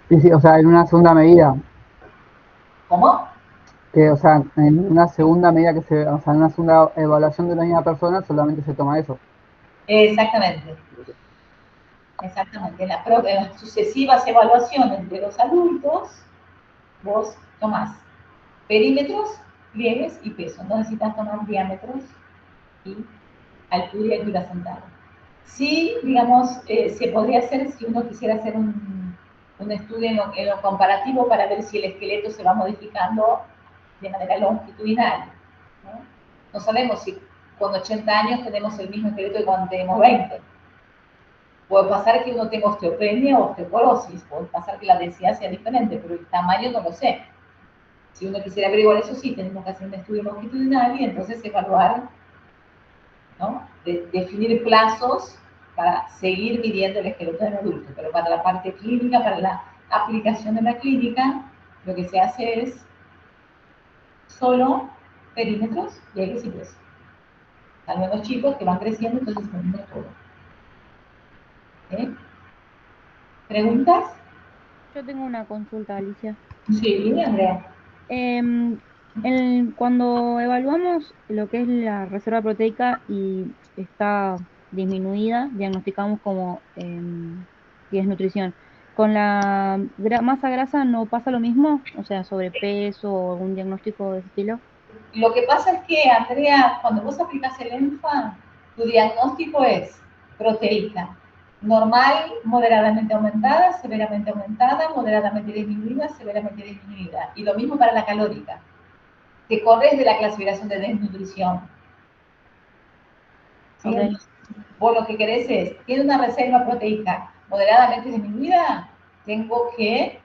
Sí, sí, o sea, en una segunda medida. ¿Cómo? Que, o sea, en una segunda medida o sea, en una segunda evaluación de la misma persona solamente se toma eso. Exactamente. Exactamente. En las sucesivas evaluaciones de los adultos, vos tomás Perímetros, pliegues y peso. No necesitas tomar diámetros y altura y altura sentada. Sí, digamos, se podría hacer si uno quisiera hacer un estudio en lo comparativo para ver si el esqueleto se va modificando de manera longitudinal, ¿no? No sabemos si con 80 años tenemos el mismo esqueleto que cuando tenemos 20. Puede pasar que uno tenga osteopenia o osteoporosis, puede pasar que la densidad sea diferente, pero el tamaño no lo sé. Si uno quisiera averiguar eso, sí, tenemos que hacer un estudio longitudinal y entonces evaluar, ¿no? Definir plazos para seguir midiendo el esqueleto del adulto. Pero para la parte clínica, para la aplicación de la clínica, lo que se hace es solo perímetros, pliegues y peso. Al menos chicos que van creciendo, entonces ponemos todo. ¿Okay? ¿Preguntas? Yo tengo una consulta, Alicia. Sí, Andrea. Cuando evaluamos lo que es la reserva proteica y está disminuida, diagnosticamos como desnutrición. ¿Con la masa grasa no pasa lo mismo? O sea, sobrepeso o algún diagnóstico de ese estilo. Lo que pasa es que, Andrea, cuando vos aplicas el ENFA, tu diagnóstico es proteica. Normal, moderadamente aumentada, severamente aumentada, moderadamente disminuida, severamente disminuida. Y lo mismo para la calórica. Te corres de la clasificación de desnutrición. ¿Sí? Okay. Vos lo que querés es, ¿tiene una reserva proteica moderadamente disminuida? Tengo que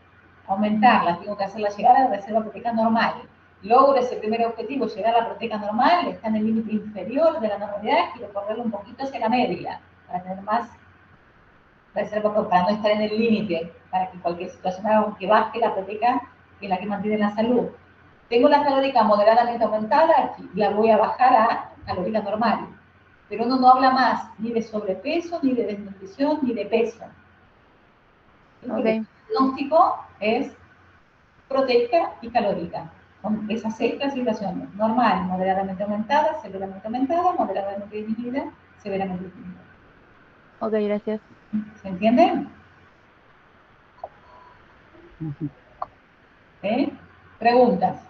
aumentarla, tengo que hacerla llegar a la reserva proteica normal. Logro ese primer objetivo, llegar a la proteica normal, está en el límite inferior de la normalidad, quiero correrlo un poquito hacia la media, para tener más reserva, para no estar en el límite, para que cualquier situación haga que baje la proteica, que es la que mantiene la salud. Tengo la calórica moderadamente aumentada, aquí la voy a bajar a calórica normal. Pero uno no habla más ni de sobrepeso, ni de desnutrición, ni de peso. Okay. El diagnóstico es proteica y calórica, con esas 6 clasificaciones: normal, moderadamente aumentada, moderadamente disminuida, severamente disminuida. Ok, gracias. ¿Se entiende? ¿Preguntas?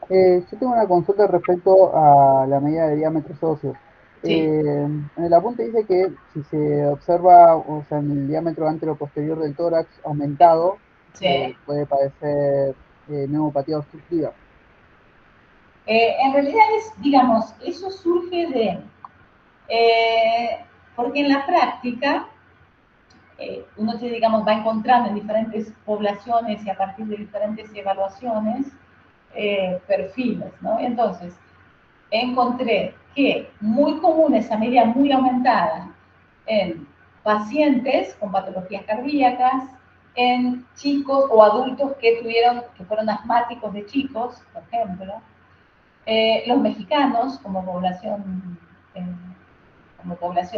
Yo tengo una consulta respecto a la medida de diámetros óseos. Sí. En el apunte dice que si se observa, o sea, en el diámetro antero-posterior del tórax aumentado, Sí. puede padecer neumopatía obstructiva. En realidad es, digamos, eso surge de, porque en la práctica uno, digamos, va encontrando en diferentes poblaciones y a partir de diferentes evaluaciones perfiles, ¿no? Entonces, encontré que muy común esa medida muy aumentada en pacientes con patologías cardíacas, en chicos o adultos que fueron asmáticos de chicos, por ejemplo. Los mexicanos, como población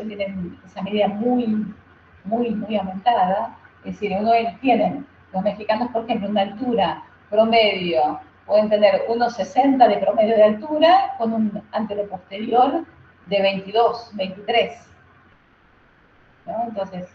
tienen esa medida muy aumentada. Es decir, los mexicanos, por ejemplo, una altura promedio, pueden tener unos 60 de promedio de altura con un anteroposterior de 22, 23. ¿No? Entonces,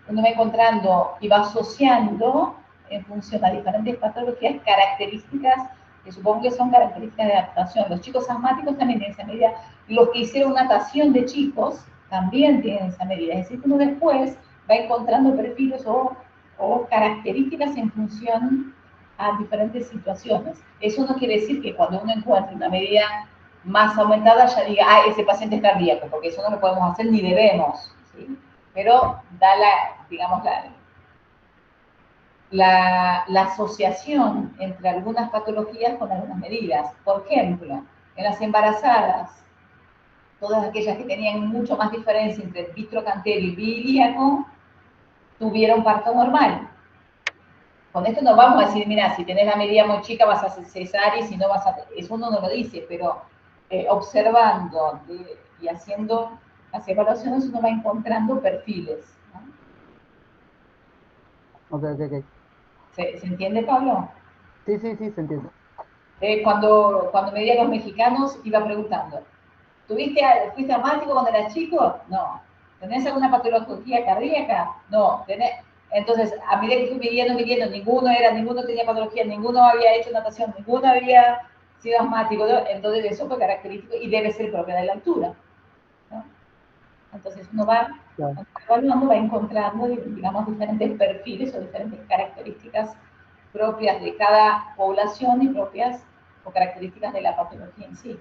uno va encontrando y va asociando en función a diferentes patologías características que supongo que son características de adaptación. Los chicos asmáticos también tienen esa medida. Los que hicieron natación de chicos también tienen esa medida. Es decir, que uno después va encontrando perfiles o características en función a diferentes situaciones. Eso no quiere decir que cuando uno encuentre una medida más aumentada ya diga, ese paciente es cardíaco, porque eso no lo podemos hacer ni debemos, ¿sí? Pero da digamos, la asociación entre algunas patologías con algunas medidas. Por ejemplo, en las embarazadas, todas aquellas que tenían mucho más diferencia entre el vitrocantero y bilíaco, tuvieron parto normal. Con esto no vamos a decir, mira, si tenés la medida muy chica vas a hacer cesárea y si no vas a... Eso uno no lo dice, pero observando y haciendo las evaluaciones uno va encontrando perfiles, ¿no? Ok. ¿Se entiende, Pablo? Sí, se entiende. Cuando me di a los mexicanos, iba preguntando, ¿fuiste asmático cuando eras chico? No. ¿Tenés alguna patología cardíaca? No. Entonces, a medida que fui midiendo, ninguno tenía patología, ninguno había hecho natación, ninguno había sido asmático, ¿no? Entonces eso fue característico y debe ser propia de la altura, ¿no? Entonces uno va evaluando, va encontrando, digamos, diferentes perfiles o diferentes características propias de cada población y propias o características de la patología en sí.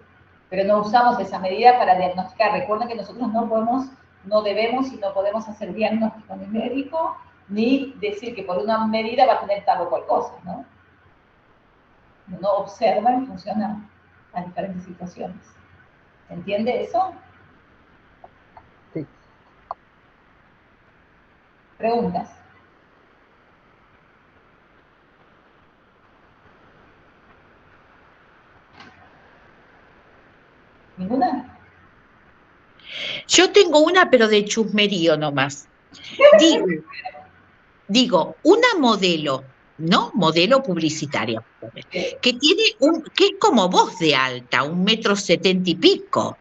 Pero no usamos esa medida para diagnosticar. Recuerden que nosotros no debemos y no podemos hacer diagnóstico numérico ni decir que por una medida va a tener tal o cual cosa, ¿no? Uno observa y funciona a diferentes situaciones. ¿Se entiende eso? Sí. Preguntas. ¿Ninguna? Yo tengo una, pero de chusmerío nomás. Digo, una modelo, ¿no? Modelo publicitaria, que tiene que es como vos de alta, 1,70 m y pico.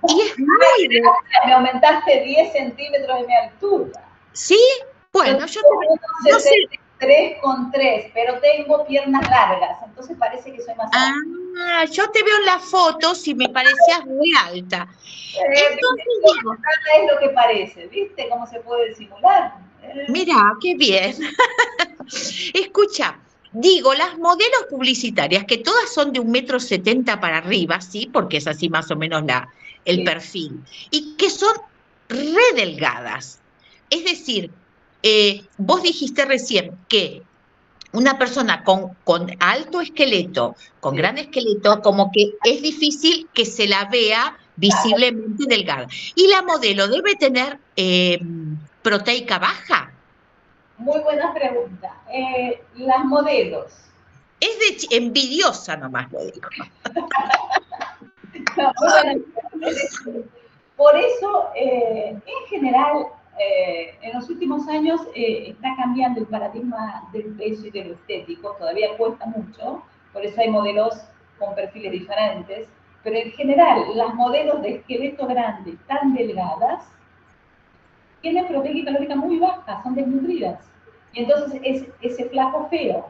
Y es muy... Me aumentaste 10 centímetros de mi altura. ¿Sí? Bueno, yo no sé. 3,3, pero tengo piernas largas, entonces parece que soy más alta. Ah, yo te veo en las fotos y me parecías muy alta. Entonces digo... Es lo que parece, ¿viste cómo se puede simular? Mira, qué bien. Escucha, digo, las modelos publicitarias, que todas son de 1,70 m para arriba, ¿sí? Porque es así más o menos el perfil, y que son re delgadas. Es decir, vos dijiste recién que una persona con alto esqueleto, con gran esqueleto, como que es difícil que se la vea visiblemente delgada. ¿Y la modelo debe tener proteica baja? Muy buena pregunta. Las modelos. Es de envidiosa nomás lo digo. No, muy buena pregunta. Por eso, en general, en los últimos años está cambiando el paradigma del peso y de lo estético, todavía cuesta mucho, por eso hay modelos con perfiles diferentes, pero en general las modelos de esqueleto grande tan delgadas tienen proteica y calórica muy baja, son desnutridas, y entonces es ese flaco feo,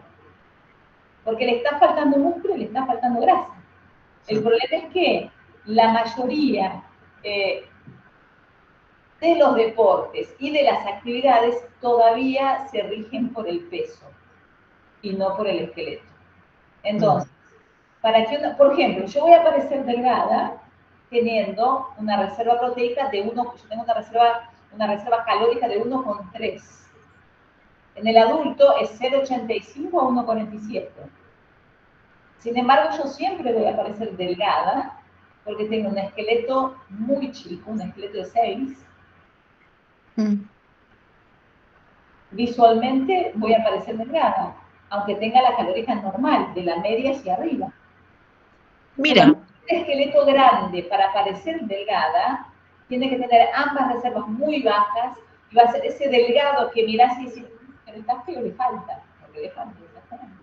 porque le está faltando músculo y le está faltando grasa. El problema es que la mayoría de los deportes y de las actividades todavía se rigen por el peso y no por el esqueleto. Entonces, para que por ejemplo, yo voy a parecer delgada teniendo una reserva proteica de 1, yo tengo una reserva calórica de 1,3. En el adulto es 0,85 a 1,47. Sin embargo, yo siempre voy a parecer delgada porque tengo un esqueleto muy chico, un esqueleto de 6. Visualmente voy a parecer delgada, aunque tenga la calórica normal, de la media hacia arriba. Mira. Un esqueleto grande para parecer delgada tiene que tener ambas reservas muy bajas y va a ser ese delgado que mirás y dices, pero está feo, le falta, porque le falta exactamente.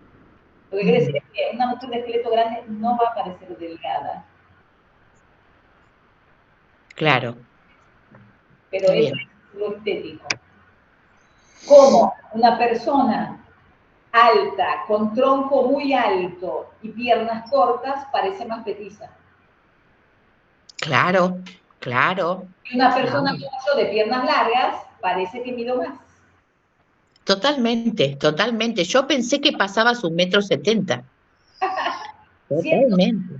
Lo que quiere decir es que una mujer de esqueleto grande no va a parecer delgada. Claro. Pero eso es lo estético. Como una persona alta, con tronco muy alto y piernas cortas, parece más petiza. Claro, claro. Y una persona como yo de piernas largas, parece que mido más. Totalmente, totalmente. Yo pensé que pasabas 1,70 m. Totalmente.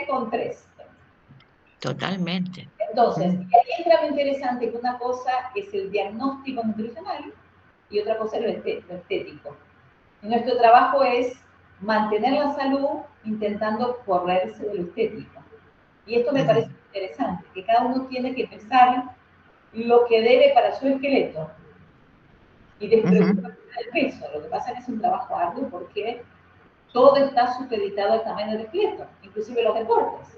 3,3. Totalmente. Entonces, ahí entra lo interesante que una cosa es el diagnóstico nutricional y otra cosa es lo estético. Y nuestro trabajo es mantener la salud intentando correrse de lo estético. Y esto me parece interesante, que cada uno tiene que pensar lo que debe para su esqueleto y despreocuparse del peso. Lo que pasa es que es un trabajo arduo porque todo está supeditado al tamaño del esqueleto, inclusive los deportes,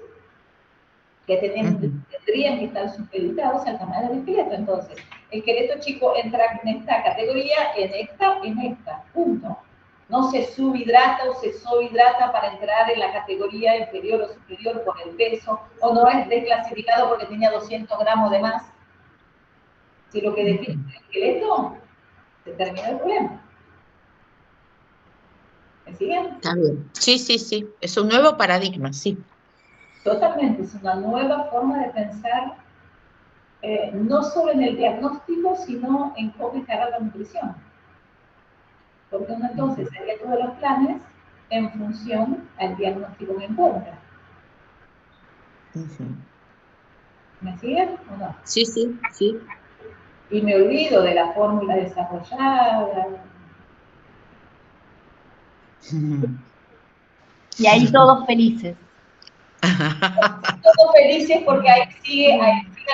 que tendrían que estar supeditados al tamaño del esqueleto. Entonces, el esqueleto chico entra en esta categoría, en esta, punto. No se subhidrata o se sobhidrata para entrar en la categoría inferior o superior por el peso, o no es desclasificado porque tenía 200 gramos de más. Si lo que define el esqueleto Se terminó el problema. ¿Me siguen? Está bien. Sí, sí, sí. Es un nuevo paradigma, sí. Totalmente, es una nueva forma de pensar, no solo en el diagnóstico, sino en cómo encarar la nutrición. Porque uno entonces haría todos los planes en función al diagnóstico que encuentra. ¿Me siguen o no? Sí, sí, sí. Y me olvido de la fórmula desarrollada. Y ahí todos felices. Todos felices porque ahí sigue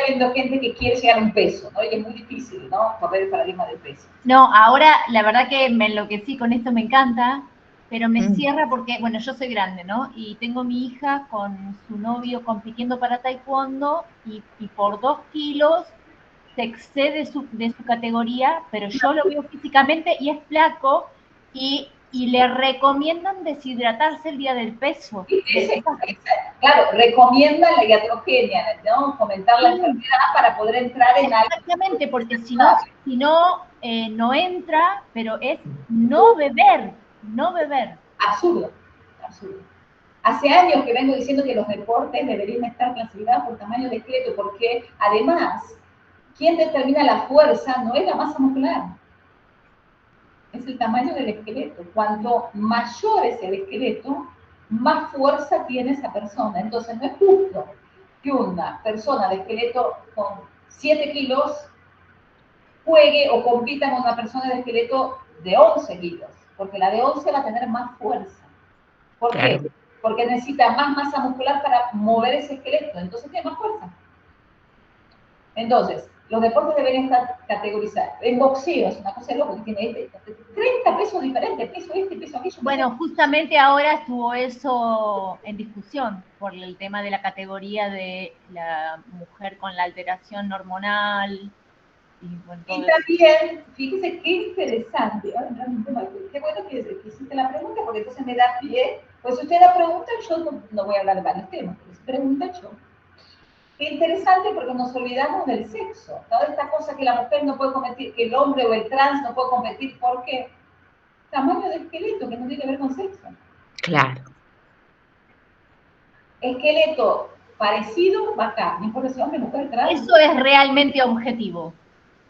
habiendo gente que quiere llegar a un peso, ¿no? Y es muy difícil, ¿no? Correr el paradigma del peso. No, ahora la verdad que me enloquecí con esto, me encanta, pero me cierra porque, bueno, yo soy grande, ¿no? Y tengo mi hija con su novio compitiendo para taekwondo y por 2 kilos se excede de su categoría, pero yo lo veo físicamente y es flaco y le recomiendan deshidratarse el día del peso. Claro, recomiendan la iatrogenia, ¿no? Fomentar la enfermedad para poder entrar en algo. Exactamente, porque si no, no entra, pero es no beber, no beber. Absurdo, absurdo. Hace años que vengo diciendo que los deportes deberían estar clasificados por tamaño de esqueleto, porque además, quien determina la fuerza no es la masa muscular, es el tamaño del esqueleto. Cuanto mayor es el esqueleto, más fuerza tiene esa persona. Entonces no es justo que una persona de esqueleto con 7 kilos juegue o compita con una persona de esqueleto de 11 kilos, porque la de 11 va a tener más fuerza. ¿Por qué? Porque necesita más masa muscular para mover ese esqueleto, entonces tiene más fuerza. Entonces, los deportes deberían estar categorizados. En boxeo es una cosa loca que tiene 30 pesos diferentes, peso este, peso aquello. Bueno, justamente ahora estuvo eso en discusión por el tema de la categoría de la mujer con la alteración hormonal. Y también, fíjese qué interesante, qué bueno que hiciste la pregunta, porque entonces me da pie, pues si usted la pregunta, yo no voy a hablar de varios temas, pero si pregunta yo. Qué interesante porque nos olvidamos del sexo, toda esta cosa que la mujer no puede competir, que el hombre o el trans no puede competir, ¿por qué? Tamaño de esqueleto, que no tiene que ver con sexo. Claro. Esqueleto parecido, va acá, no importa si hombre, mujer, trans. Eso es realmente objetivo.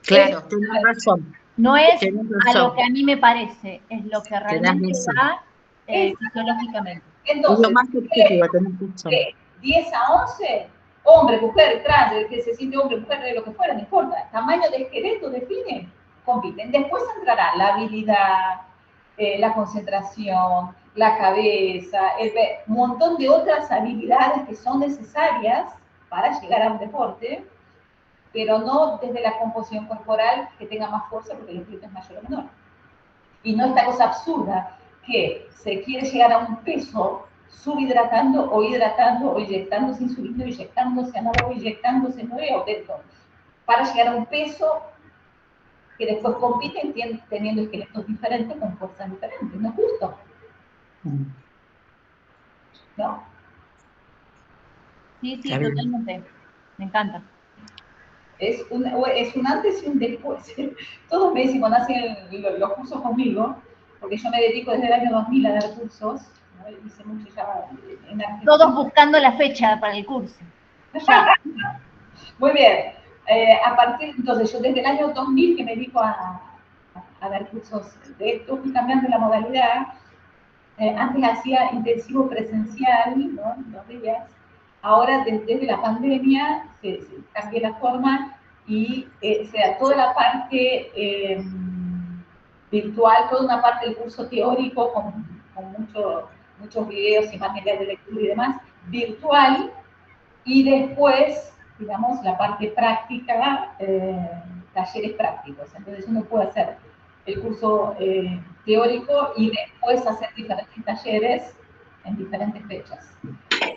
Claro, tienes razón. No es a lo que a mí me parece, es lo que realmente da fisiológicamente. Entonces, es lo más objetivo, tenés razón. De 10 a 11, hombre, mujer, trans, el que se siente hombre, mujer, lo que fuera, no importa. Tamaño de esqueleto define, compiten. Después entrará la habilidad, la concentración, la cabeza, un montón de otras habilidades que son necesarias para llegar a un deporte, pero no desde la composición corporal que tenga más fuerza porque el esqueleto es mayor o menor. Y no esta cosa absurda que se quiere llegar a un peso subhidratando o hidratando o inyectándose insulina, inyectándose análogo, inyectándose nuevo, para llegar a un peso que después compiten teniendo esqueletos diferentes con fuerzas diferentes. No es justo. ¿No? Sí, sí, totalmente. Me encanta. Es un antes y un después. Todos me dicen cuando hacen los cursos conmigo, porque yo me dedico desde el año 2000 a dar cursos, ¿no? Hice mucho ya en Argentina. Todos buscando la fecha para el curso. Muy bien. A partir, entonces, yo desde el año 2000 que me dedico a dar cursos de esto, fui cambiando la modalidad. Antes hacía intensivo presencial, ¿no? 2 días. Ahora, desde la pandemia, se cambió la forma y sea toda la parte virtual, toda una parte del curso teórico con muchos videos y materiales de lectura y demás, virtual, y después, digamos, la parte práctica, talleres prácticos. Entonces uno puede hacer el curso teórico y después hacer diferentes talleres en diferentes fechas.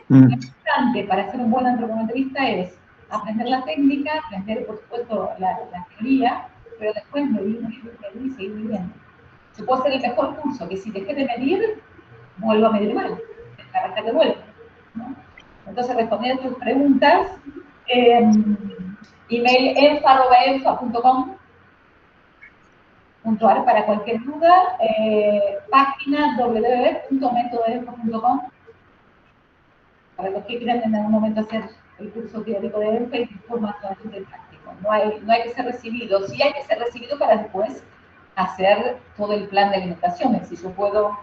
Lo importante para ser un buen antropometrista es aprender la técnica, aprender, por supuesto, la teoría, pero después medir y seguir midiendo. Se puede hacer el mejor curso, que si dejé de medir, vuelvo a medir mal, arrancar de vuelta, ¿no? Entonces, respondiendo a tus preguntas, email enfa@enfa.com, Para cualquier duda, página www.metododenfa.com para los que quieran en algún momento hacer el curso teórico de ENFA y formación de práctico. No hay que ser recibido, sí hay que ser recibido para después hacer todo el plan de alimentación. Es decir, yo puedo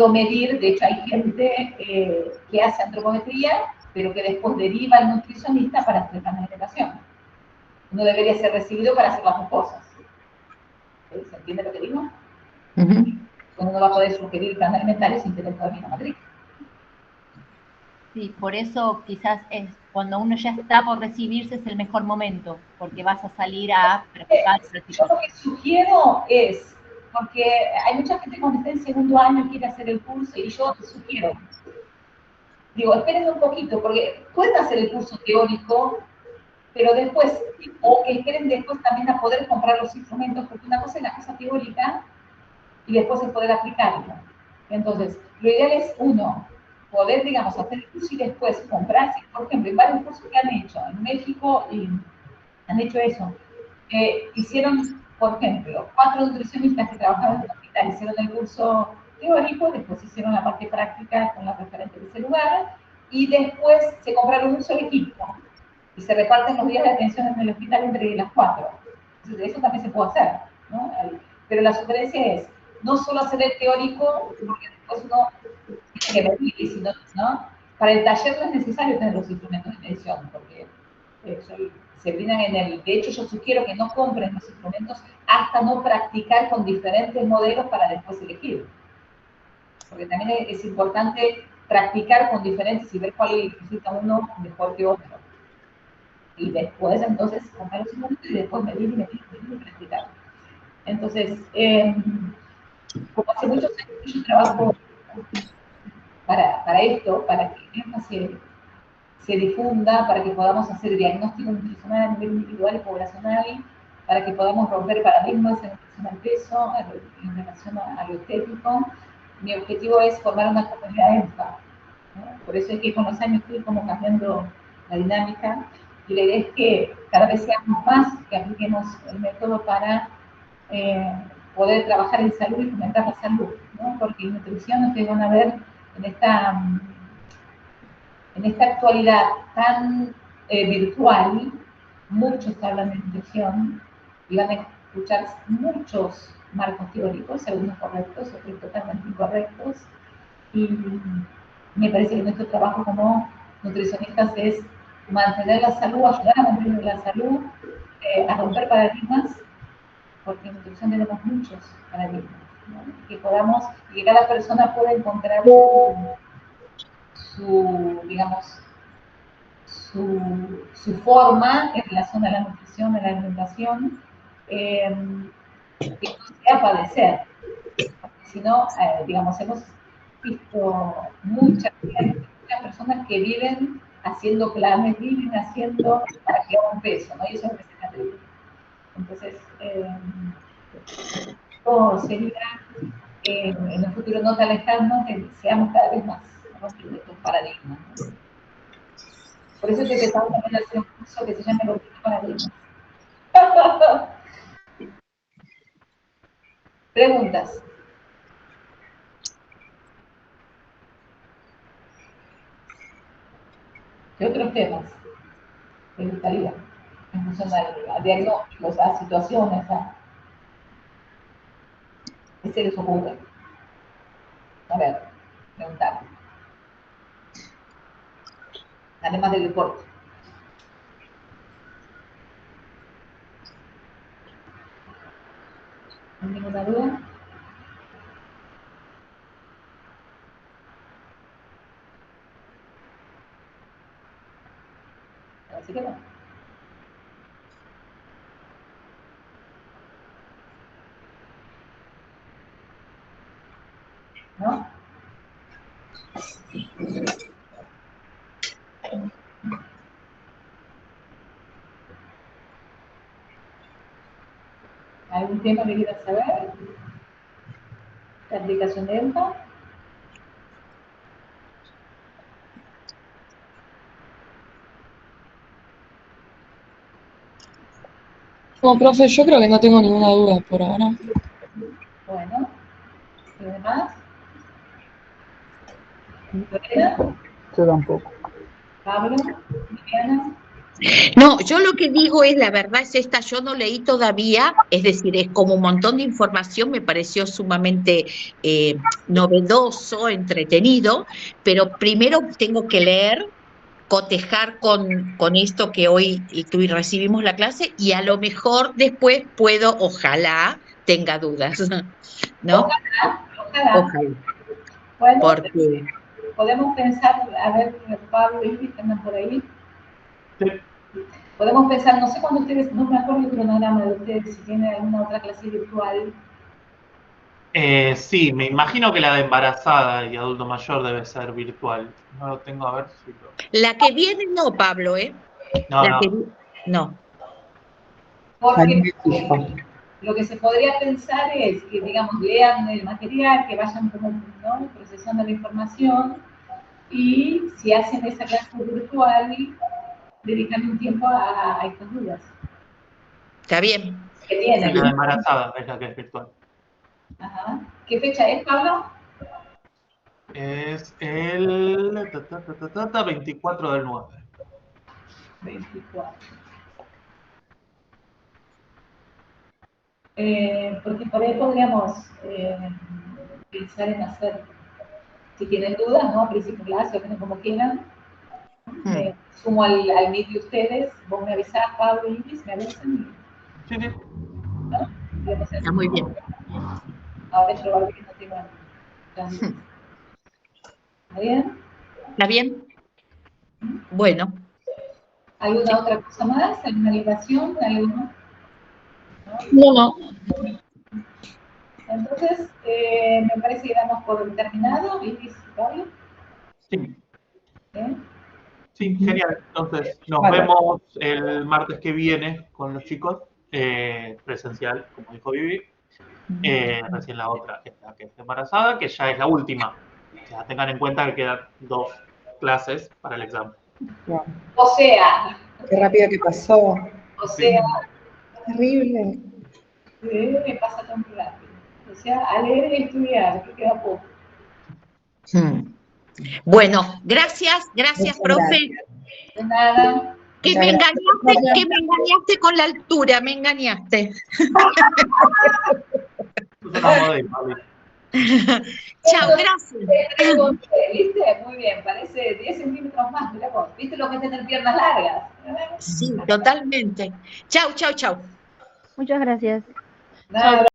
medir, de hecho hay gente que hace antropometría, pero que después deriva al nutricionista para hacer el plan de alimentación. Uno debería ser recibido para hacer las dos cosas. ¿Se entiende lo que digo? Uno no va a poder sugerir el plan alimentario sin tener todavía la matriz. Sí, por eso quizás es cuando uno ya está por recibirse es el mejor momento, porque vas a salir a practicar. Yo lo que sugiero es, porque hay mucha gente cuando está en segundo año quiere hacer el curso, y yo te sugiero, digo, esperen un poquito, porque pueden hacer el curso teórico, pero después, o que esperen después también a poder comprar los instrumentos, porque una cosa es la cosa teórica y después es poder aplicarlo. Entonces, lo ideal es uno, poder, digamos, hacer el curso y después comprarse, por ejemplo, en varios cursos que han hecho en México y han hecho eso. Hicieron, por ejemplo, 4 nutricionistas que trabajaban en el hospital, hicieron el curso teórico, después hicieron la parte práctica con la referente de ese lugar, y después se compraron un solo equipo y se reparten los días de atención en el hospital entre las 4. Entonces, eso también se puede hacer, ¿no? Pero la sugerencia es no solo hacer el teórico, porque después uno tiene que medir, sino, ¿no? Para el taller no es necesario tener los instrumentos de medición, porque se brindan en el... De hecho, yo sugiero que no compren los instrumentos hasta no practicar con diferentes modelos para después elegir. Porque también es importante practicar con diferentes y ver cuál necesita uno mejor que otro. Y después, entonces, comprar los instrumentos y después medir y practicar. Entonces, como hace muchos años que yo trabajo para esto, para que el ENFA se difunda, para que podamos hacer diagnóstico nutricional a nivel individual y poblacional, para que podamos romper paradigmas en relación al peso, en relación a lo estético. Mi objetivo es formar una comunidad ENFA, ¿no? Por eso es que con los años fui como cambiando la dinámica, y la idea es que cada vez seamos más, que apliquemos el método para poder trabajar en salud y fomentar la salud, ¿no? Porque en nutrición ustedes van a ver en esta actualidad tan virtual, muchos hablan de nutrición y van a escuchar muchos marcos teóricos, algunos correctos, otros totalmente incorrectos, y me parece que nuestro trabajo como nutricionistas es mantener la salud, ayudar a mantener la salud, a romper paradigmas, porque en nutrición tenemos muchos paradigmas, ¿no? Que podamos, y que cada persona pueda encontrar su forma en relación a la nutrición, a la alimentación, que no sea padecer. Porque si no, digamos, hemos visto muchas personas que viven haciendo planes, viven haciendo para que hagan peso, ¿no? Y eso es lo que se atribuye. Entonces, todo sería en un futuro no tan lejano que seamos cada vez más rompiendo estos paradigmas, ¿no? Por eso estoy pensando también hacer un curso que se llame Rompiendo Paradigmas. Preguntas. ¿Qué otros temas te gustaría? En función a diagnósticos, a situaciones, ¿qué se les ocurre? A ver, preguntar. Además del deporte. ¿Ninguna duda? Así que no. ¿No? ¿Algún tema que quieras saber? ¿La aplicación de ENFA? No, profe, yo creo que no tengo ninguna duda por ahora. Bueno, ¿y los demás? ¿Lorena? Yo tampoco. ¿Pablo? ¿Viviana? No, yo lo que digo es, la verdad es esta, yo no leí todavía, es decir, es como un montón de información, me pareció sumamente novedoso, entretenido, pero primero tengo que leer, cotejar con esto que hoy recibimos la clase y a lo mejor después puedo, ojalá, tenga dudas, ¿no? Ojalá. Bueno, Porque... podemos pensar, a ver, Pablo y Luis, que andan por ahí. Podemos pensar, no sé cuándo ustedes, no me acuerdo el cronograma de ustedes, si tienen alguna otra clase virtual. Sí, me imagino que la de embarazada y adulto mayor debe ser virtual. No lo tengo, a ver si lo... La que viene no, Pablo, ¿eh? No, la no. Que, no. Porque lo que se podría pensar es que, digamos, lean el material, que vayan como, ¿no?, procesando la información, y si hacen esa clase virtual, dedican un tiempo a estas dudas. Está bien. Que tienen. La de embarazada es la que es virtual. Ajá. ¿Qué fecha es, Pablo? Es el 24 del 9. 24. Porque por ahí podríamos pensar en hacer, si tienen dudas, ¿no? A principio de clase o como quieran, me sumo al meet de ustedes, vos me avisás, Pablo y Iris, me avisan. Sí, sí. ¿No? Está muy bien. Ahora es probable que no tengan dudas. ¿Está bien? ¿Está bien? Bueno. ¿Alguna otra cosa más? ¿Alguna ligación? ¿Algo? No. Entonces, me parece que damos por terminado, Iris y Pablo. Sí. ¿Eh? Sí, genial. Entonces, nos vemos el martes que viene con los chicos, presencial, como dijo Vivi. Recién la otra es la que es embarazada, que ya es la última. O sea, tengan en cuenta que quedan 2 clases para el examen. Wow. O sea. Qué rápido que pasó. O sea. Terrible. Me pasa tan rápido. O sea, a leer y estudiar, que queda poco. Bueno, gracias, profe. Gracias. De nada. Que me engañaste con la altura, me engañaste. Chao, gracias. ¿Viste? Muy bien, parece 10 centímetros más, mira vos. ¿Viste lo que es tener piernas largas? Sí, totalmente. Chao. Muchas gracias. Nada.